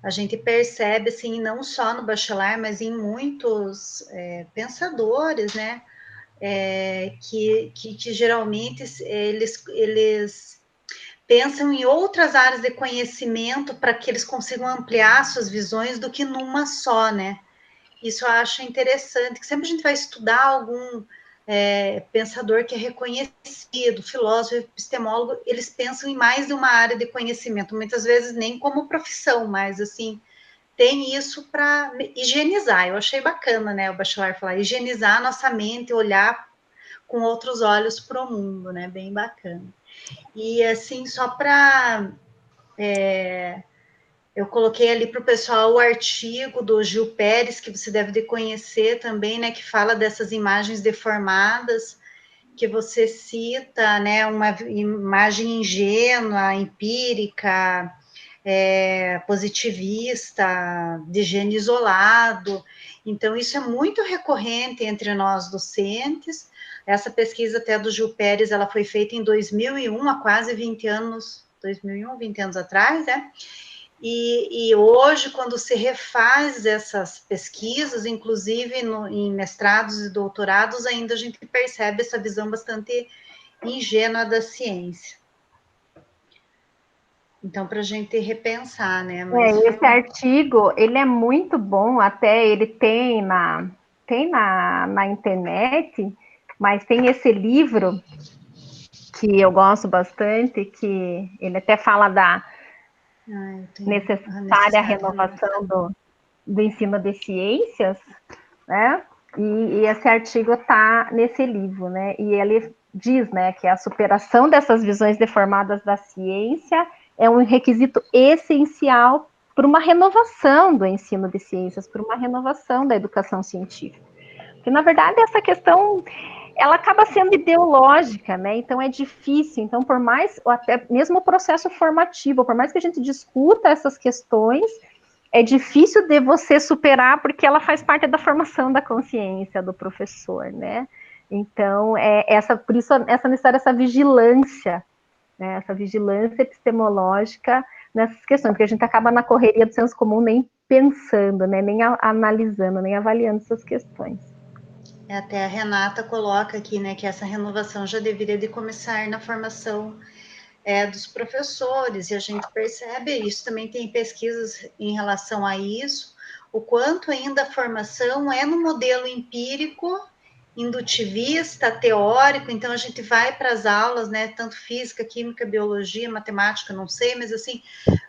a gente percebe, assim, não só no Bachelard, mas em muitos pensadores, né? Que geralmente eles pensam em outras áreas de conhecimento para que eles consigam ampliar suas visões do que numa só, né? Isso eu acho interessante, que sempre a gente vai estudar algum pensador que é reconhecido, filósofo, epistemólogo, eles pensam em mais de uma área de conhecimento, muitas vezes nem como profissão, mas assim, tem isso para higienizar. Eu achei bacana, né, o Bachelard falar, higienizar a nossa mente, olhar com outros olhos para o mundo, né, bem bacana. E assim, só para... eu coloquei ali para o pessoal o artigo do Gil Pérez, que você deve de conhecer também, né, que fala dessas imagens deformadas, que você cita, né, uma imagem ingênua, empírica, positivista, de gene isolado. Então, isso é muito recorrente entre nós docentes. Essa pesquisa até do Gil Pérez, ela foi feita em 2001, há quase 20 anos, 2001, 20 anos atrás, né? E hoje, quando se refaz essas pesquisas, inclusive em mestrados e doutorados, ainda a gente percebe essa visão bastante ingênua da ciência. Então, para a gente repensar, né? Mas esse artigo, ele é muito bom, até ele tem na internet, mas tem esse livro que eu gosto bastante, que ele até fala da necessária renovação do ensino de ciências, né? E esse artigo está nesse livro, né? E ele diz, né, que a superação dessas visões deformadas da ciência é um requisito essencial para uma renovação do ensino de ciências, para uma renovação da educação científica. Porque, na verdade, essa questão, ela acaba sendo ideológica, né? Então é difícil. Então, por mais, ou até mesmo o processo formativo, por mais que a gente discuta essas questões, é difícil de você superar, porque ela faz parte da formação da consciência do professor, né? Então, por isso essa necessária, essa vigilância, né? Essa vigilância epistemológica nessas questões, porque a gente acaba na correria do senso comum nem pensando, né? Nem analisando, nem avaliando essas questões. Até a Renata coloca aqui, né, que essa renovação já deveria de começar na formação dos professores, e a gente percebe isso, também tem pesquisas em relação a isso, o quanto ainda a formação é no modelo empírico, indutivista, teórico. Então a gente vai para as aulas, né, tanto física, química, biologia, matemática, não sei, mas assim,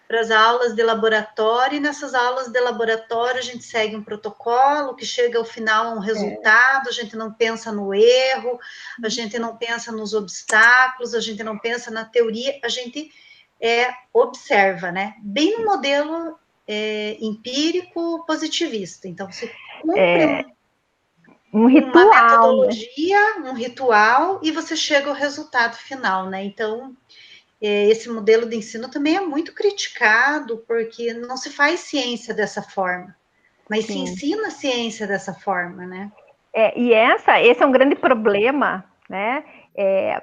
para as aulas de laboratório, e nessas aulas de laboratório a gente segue um protocolo que chega ao final a um resultado, a gente não pensa no erro, a gente não pensa nos obstáculos, a gente não pensa na teoria, a gente observa, né? Bem no modelo empírico positivista. Então, você cumpre um ritual, uma metodologia, né? Um ritual, e você chega ao resultado final, né? Então, esse modelo de ensino também é muito criticado, porque não se faz ciência dessa forma, mas se ensina ciência dessa forma, né? E esse é um grande problema, né?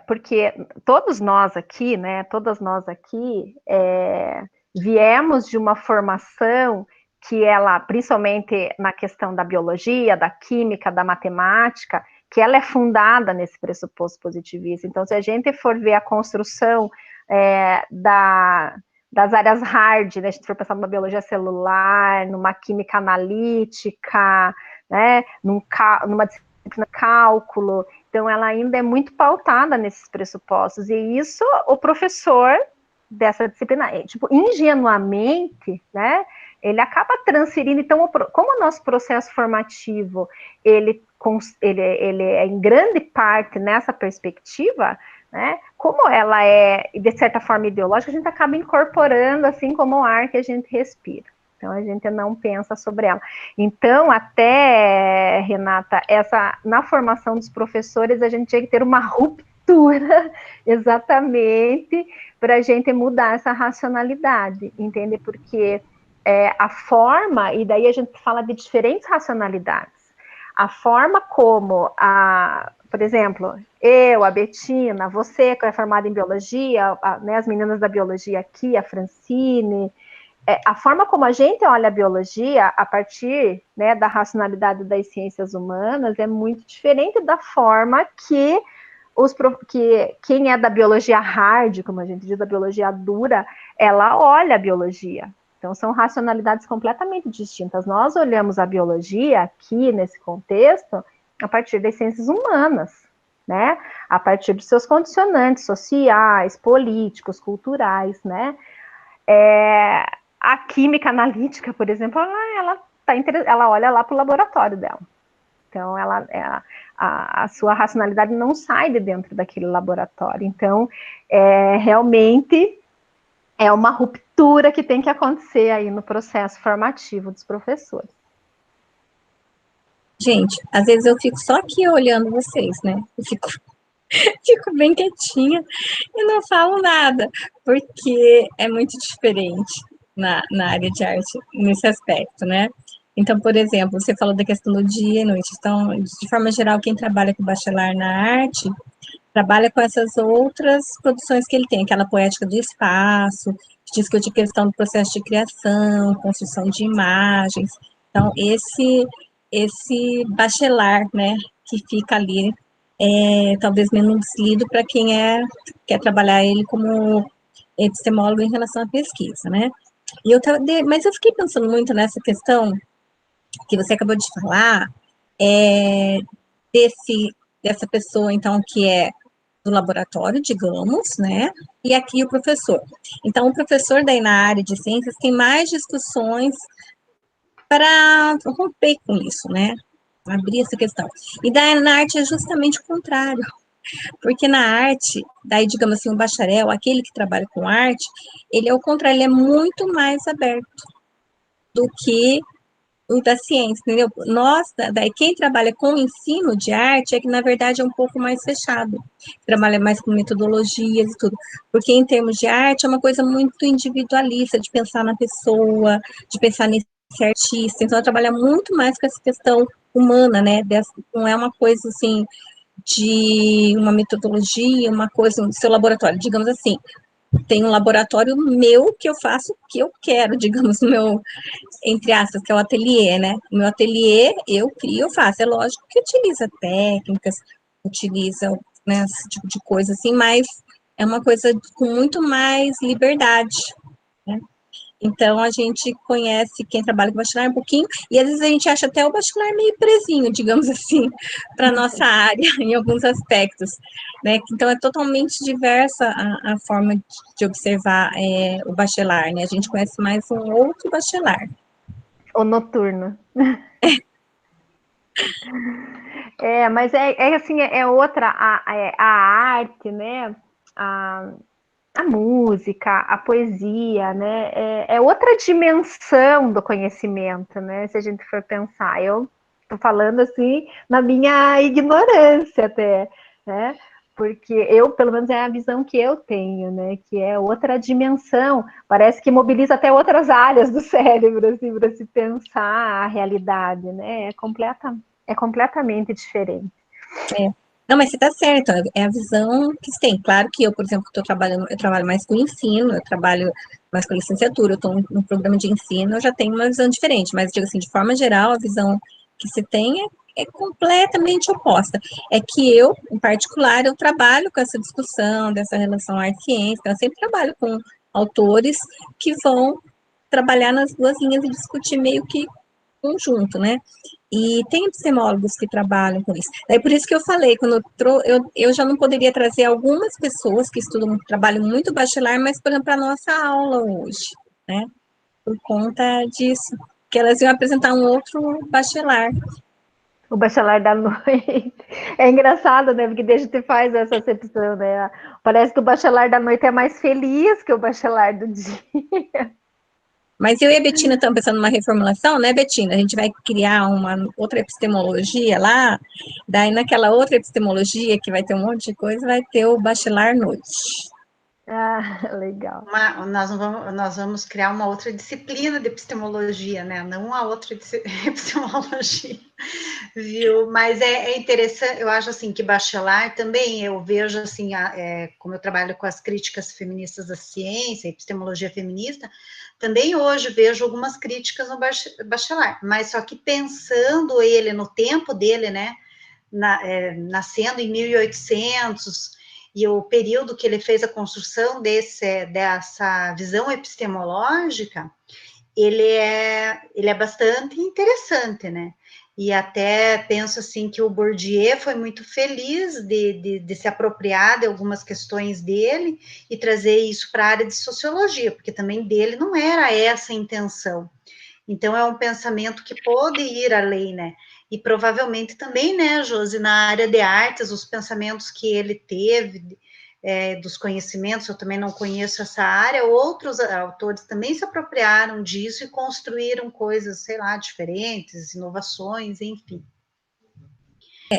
Porque todas nós aqui, viemos de uma formação que ela, principalmente na questão da biologia, da química, da matemática, que ela é fundada nesse pressuposto positivista. Então, se a gente for ver a construção das áreas hard, né, a gente for pensar numa biologia celular, numa química analítica, né, numa disciplina cálculo, então ela ainda é muito pautada nesses pressupostos, e isso o professor dessa disciplina, ingenuamente, né, ele acaba transferindo. Então, como o nosso processo formativo, ele é em grande parte nessa perspectiva, né, como ela é, de certa forma, ideológica, a gente acaba incorporando, assim como o ar que a gente respira. Então, a gente não pensa sobre ela. Então, até, Renata, na formação dos professores, a gente tinha que ter uma ruptura, exatamente, para a gente mudar essa racionalidade, entende? Porque a forma, e daí a gente fala de diferentes racionalidades, a forma como, por exemplo, eu, a Betina, você que é formada em biologia, né, as meninas da biologia aqui, a Francine, a forma como a gente olha a biologia a partir, né, da racionalidade das ciências humanas é muito diferente da forma que quem é da biologia hard, como a gente diz, da biologia dura, ela olha a biologia. Então, são racionalidades completamente distintas. Nós olhamos a biologia aqui, nesse contexto, a partir das ciências humanas, né? A partir dos seus condicionantes sociais, políticos, culturais, né? A química analítica, por exemplo, ela olha lá para o laboratório dela. Então, a sua racionalidade não sai de dentro daquele laboratório. Então, realmente é uma ruptura que tem que acontecer aí no processo formativo dos professores. Gente, às vezes eu fico só aqui olhando vocês, né? Eu fico bem quietinha e não falo nada, porque é muito diferente. na área de arte nesse aspecto, né? Então, por exemplo, você falou da questão do dia e noite. Então, de forma geral, quem trabalha com bacharel na arte trabalha com essas outras produções que ele tem, aquela poética do espaço, discute a questão do processo de criação, construção de imagens. Então, esse bacharel, né, que fica ali, talvez menos lido para quem quer trabalhar ele como epistemólogo em relação à pesquisa, né? Mas eu fiquei pensando muito nessa questão que você acabou de falar, dessa pessoa, então, que é do laboratório, digamos, né? E aqui o professor. Então, o professor daí na área de ciências tem mais discussões para romper com isso, né? Abrir essa questão. E daí na arte é justamente o contrário, porque na arte, daí, digamos assim, o bacharel, aquele que trabalha com arte, ele é o contrário, ele é muito mais aberto do que o da ciência, entendeu? Nós, daí, quem trabalha com o ensino de arte é que, na verdade, é um pouco mais fechado, trabalha mais com metodologias e tudo, porque em termos de arte é uma coisa muito individualista, de pensar na pessoa, de pensar nesse artista, então ela trabalha muito mais com essa questão humana, né? Não é uma coisa assim de uma metodologia, uma coisa do seu laboratório, digamos assim. Tem um laboratório meu que eu faço o que eu quero, digamos, no meu, entre aspas, que é o ateliê, né? O meu ateliê, eu crio, eu faço. É lógico que utiliza técnicas, utiliza, né, esse tipo de coisa assim, mas é uma coisa com muito mais liberdade, né? Então, a gente conhece quem trabalha com bacharel um pouquinho, e às vezes a gente acha até o bacharel meio presinho, digamos assim, para a nossa área, em alguns aspectos, né? Então, é totalmente diversa a forma de observar o bacharel, né? A gente conhece mais um outro bacharel. O noturno. Mas assim, é outra, a arte, né? A música, a poesia, né? É outra dimensão do conhecimento, né? Se a gente for pensar. Eu estou falando assim na minha ignorância até, né? Porque eu, pelo menos, é a visão que eu tenho, né? Que é outra dimensão. Parece que mobiliza até outras áreas do cérebro, assim, para se pensar a realidade, né? É completamente diferente. Não, mas você está certo, é a visão que se tem. Claro que eu, por exemplo, eu trabalho mais com ensino, eu trabalho mais com licenciatura, eu estou no programa de ensino, eu já tenho uma visão diferente, mas, digo assim, de forma geral, a visão que se tem é completamente oposta. É que eu, em particular, eu trabalho com essa discussão dessa relação arte-ciência, então eu sempre trabalho com autores que vão trabalhar nas duas linhas e discutir meio que conjunto, né? E tem epistemólogos que trabalham com isso. É por isso que eu falei, quando eu já não poderia trazer algumas pessoas que estudam, trabalham muito bacharel, mas, por exemplo, para a nossa aula hoje, né? Por conta disso, que elas iam apresentar um outro bacharel. O bacharel da noite. É engraçado, né? Porque a gente faz essa acepção, né? Parece que o bacharel da noite é mais feliz que o bacharel do dia. Mas eu e a Betina estamos pensando numa reformulação, né, Betina? A gente vai criar uma outra epistemologia lá, daí naquela outra epistemologia, que vai ter um monte de coisa, vai ter o bacharel noite. Ah, legal. Nós vamos criar uma outra disciplina de epistemologia, né? Não a outra epistemologia, viu? Mas é interessante, eu acho assim que bacharel também, eu vejo assim, como eu trabalho com as críticas feministas da ciência, epistemologia feminista, também hoje vejo algumas críticas no bacharel, mas só que pensando ele no tempo dele, né? Nascendo em 1800, e o período que ele fez a construção dessa visão epistemológica, ele é bastante interessante, né? E até penso assim que o Bourdieu foi muito feliz de se apropriar de algumas questões dele e trazer isso para a área de sociologia, porque também dele não era essa a intenção. Então, é um pensamento que pode ir além, né? E provavelmente também, né, Josi, na área de artes, os pensamentos que ele teve, dos conhecimentos, eu também não conheço essa área, outros autores também se apropriaram disso e construíram coisas, sei lá, diferentes, inovações, enfim.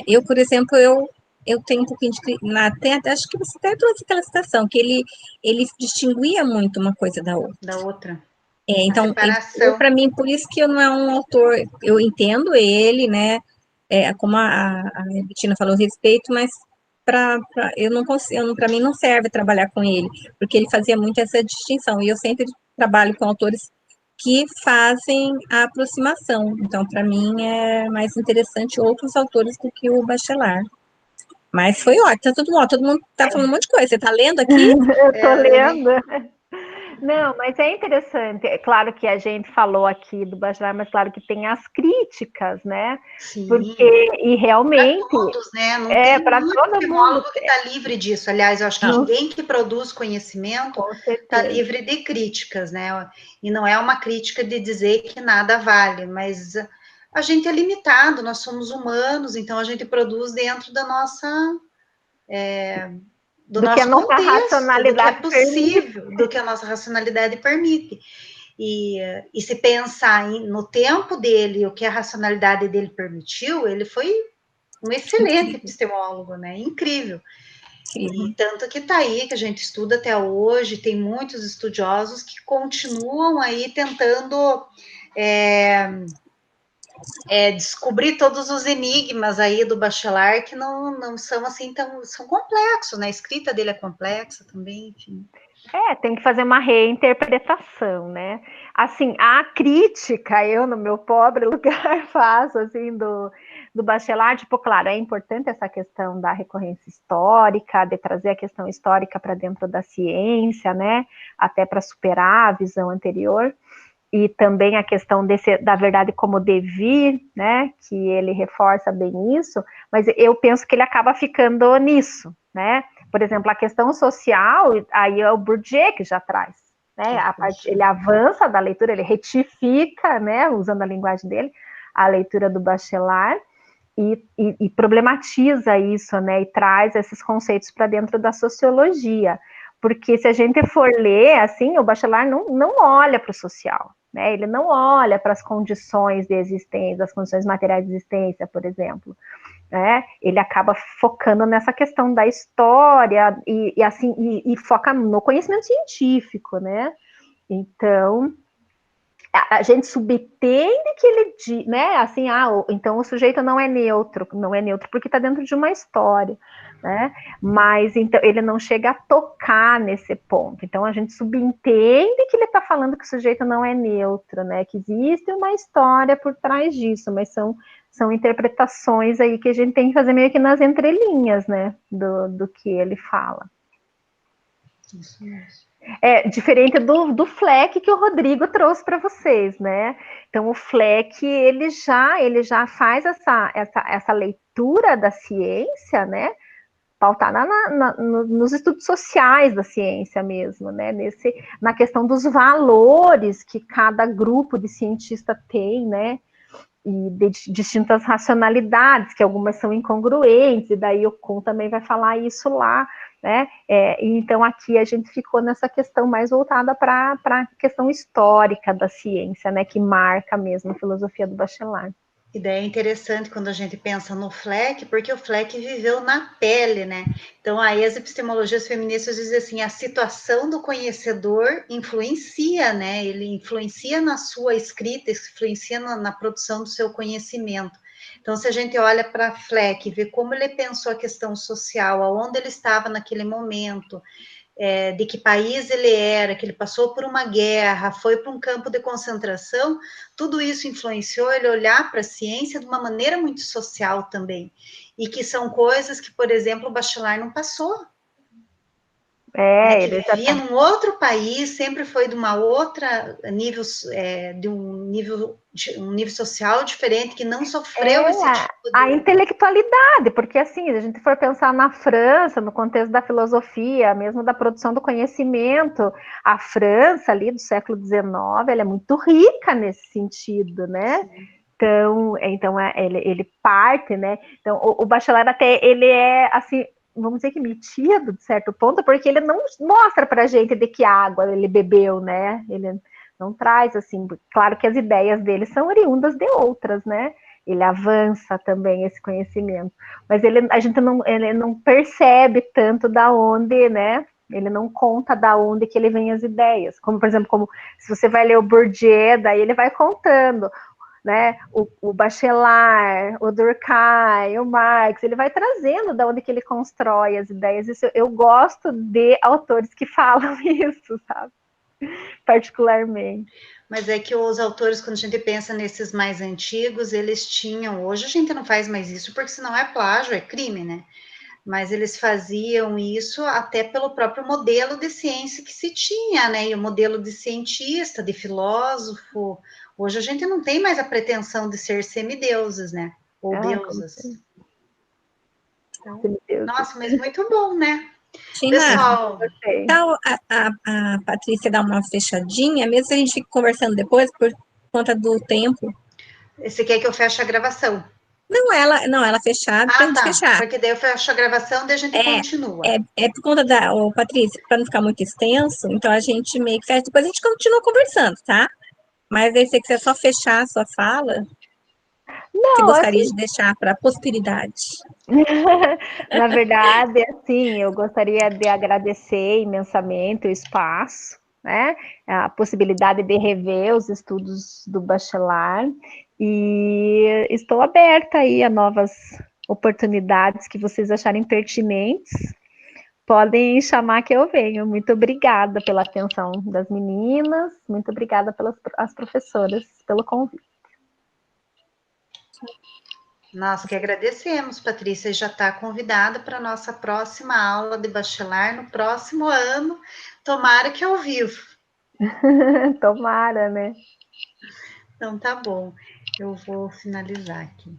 Eu, por exemplo, eu tenho um pouquinho de... até acho que você até trouxe aquela citação, que ele distinguia muito uma coisa da outra. Então, separação. para mim, por isso que eu não é um autor, eu entendo ele, né? Como a Bettina falou, eu respeito, mas eu não consigo, para mim não serve trabalhar com ele, porque ele fazia muito essa distinção, e eu sempre trabalho com autores que fazem a aproximação. Então, para mim, é mais interessante outros autores do que o Bachelard. Mas foi ótimo, tá tudo bom, todo mundo tá falando um monte de coisa. Você tá lendo aqui? Eu tô lendo. Não, mas é interessante. É claro que a gente falou aqui do Bachelard, mas claro que tem as críticas, né? Sim. Porque, e realmente. Para todos, né? Não tem para um todo mundo. epistemólogo que está livre disso. Aliás, eu acho que ninguém que produz conhecimento está livre de críticas, né? E não é uma crítica de dizer que nada vale, mas a gente é limitado, nós somos humanos, então a gente produz dentro da nossa. Do nosso que a nossa contexto, racionalidade do que é possível, do que a nossa racionalidade permite. E se pensar no tempo dele, o que a racionalidade dele permitiu, ele foi um excelente epistemólogo, né? Incrível. E tanto que está aí, que a gente estuda até hoje, tem muitos estudiosos que continuam aí tentando descobrir todos os enigmas aí do Bachelard, que não são assim tão, são complexos, né? A escrita dele é complexa também, enfim. Tem que fazer uma reinterpretação, né? Assim, a crítica, eu no meu pobre lugar faço, assim, do Bachelard, tipo, claro, é importante essa questão da recorrência histórica, de trazer a questão histórica para dentro da ciência, né? Até para superar a visão anterior, e também a questão da verdade como devir, né? Que ele reforça bem isso, mas eu penso que ele acaba ficando nisso, né? Por exemplo, a questão social, aí é o Bourdieu que já traz, né? Ele avança da leitura, ele retifica, né? Usando a linguagem dele, a leitura do Bachelard e problematiza isso, né? E traz esses conceitos para dentro da sociologia, porque se a gente for ler, assim, o Bachelard não olha para o social, né? Ele não olha para as condições de existência, as condições materiais de existência, por exemplo. Né? Ele acaba focando nessa questão da história e foca no conhecimento científico, né? Então a gente subentende que ele, né? Assim, então o sujeito não é neutro porque está dentro de uma história, né? Mas então ele não chega a tocar nesse ponto. Então a gente subentende que ele está falando que o sujeito não é neutro, né? Que existe uma história por trás disso, mas são interpretações aí que a gente tem que fazer meio que nas entrelinhas, né? Do que ele fala. Isso mesmo. Diferente do Fleck que o Rodrigo trouxe para vocês, né? Então o Fleck ele já faz essa leitura da ciência, né? Pautada nos estudos sociais da ciência mesmo, né? Na questão dos valores que cada grupo de cientista tem, né? E de distintas racionalidades, que algumas são incongruentes, e daí o Kuhn também vai falar isso lá, né? Então aqui a gente ficou nessa questão mais voltada para a questão histórica da ciência, né? Que marca mesmo a filosofia do Bachelard. Ideia interessante quando a gente pensa no Fleck, porque o Fleck viveu na pele, né? Então, aí as epistemologias feministas dizem assim, a situação do conhecedor influencia, né? Ele influencia na sua escrita, influencia na produção do seu conhecimento. Então, se a gente olha para Fleck, vê como ele pensou a questão social, aonde ele estava naquele momento, de que país ele era, que ele passou por uma guerra, foi para um campo de concentração, tudo isso influenciou ele olhar para a ciência de uma maneira muito social também, e que são coisas que, por exemplo, o Bachelard não passou. Que vivia num outro país, sempre foi de uma outra nível, de um nível social diferente, que não sofreu esse tipo de... A intelectualidade, porque assim, se a gente for pensar na França, no contexto da filosofia, mesmo da produção do conhecimento, a França ali do século XIX, ela é muito rica nesse sentido, né? Sim. Então ele parte, né? Então o Bachelard até ele é assim, vamos dizer que metido de certo ponto, porque ele não mostra para a gente de que água ele bebeu, né? Ele não traz assim, claro que as ideias dele são oriundas de outras, né? Ele avança também esse conhecimento, mas a gente não percebe tanto da onde, né? Ele não conta da onde que ele vem as ideias. Como, por exemplo, como se você vai ler o Bourdieu, daí ele vai contando, né? O Bachelard, o Durkheim, o Marx, ele vai trazendo da onde que ele constrói as ideias. Isso, eu gosto de autores que falam isso, sabe? Particularmente. Mas é que os autores, quando a gente pensa nesses mais antigos, eles tinham, hoje a gente não faz mais isso, porque senão é plágio, é crime, né? Mas eles faziam isso até pelo próprio modelo de ciência que se tinha, né? E o modelo de cientista, de filósofo. Hoje a gente não tem mais a pretensão de ser semideuses, né? Ou deusas. Nossa, mas muito bom, né? Tina, Pessoal, então a Patrícia dá uma fechadinha, mesmo se a gente fica conversando depois, por conta do tempo. você quer que eu feche a gravação? Não, ela fechada pra gente fechar. Porque daí eu fecho a gravação e a gente continua. É por conta Patrícia, para não ficar muito extenso, então a gente meio que fecha, depois a gente continua conversando, tá? Mas aí, se você quiser só fechar a sua fala, você Não, gostaria assim, de deixar para a posteridade. na verdade, assim, eu gostaria de agradecer imensamente o espaço, né? A possibilidade de rever os estudos do bacharel e estou aberta aí a novas oportunidades que vocês acharem pertinentes. Podem chamar que eu venho. Muito obrigada pela atenção das meninas, muito obrigada pelas as professoras pelo convite. Nós que agradecemos, Patrícia, já está convidada para a nossa próxima aula de bacharel no próximo ano, tomara que ao vivo. Tomara, né? Então tá bom, eu vou finalizar aqui.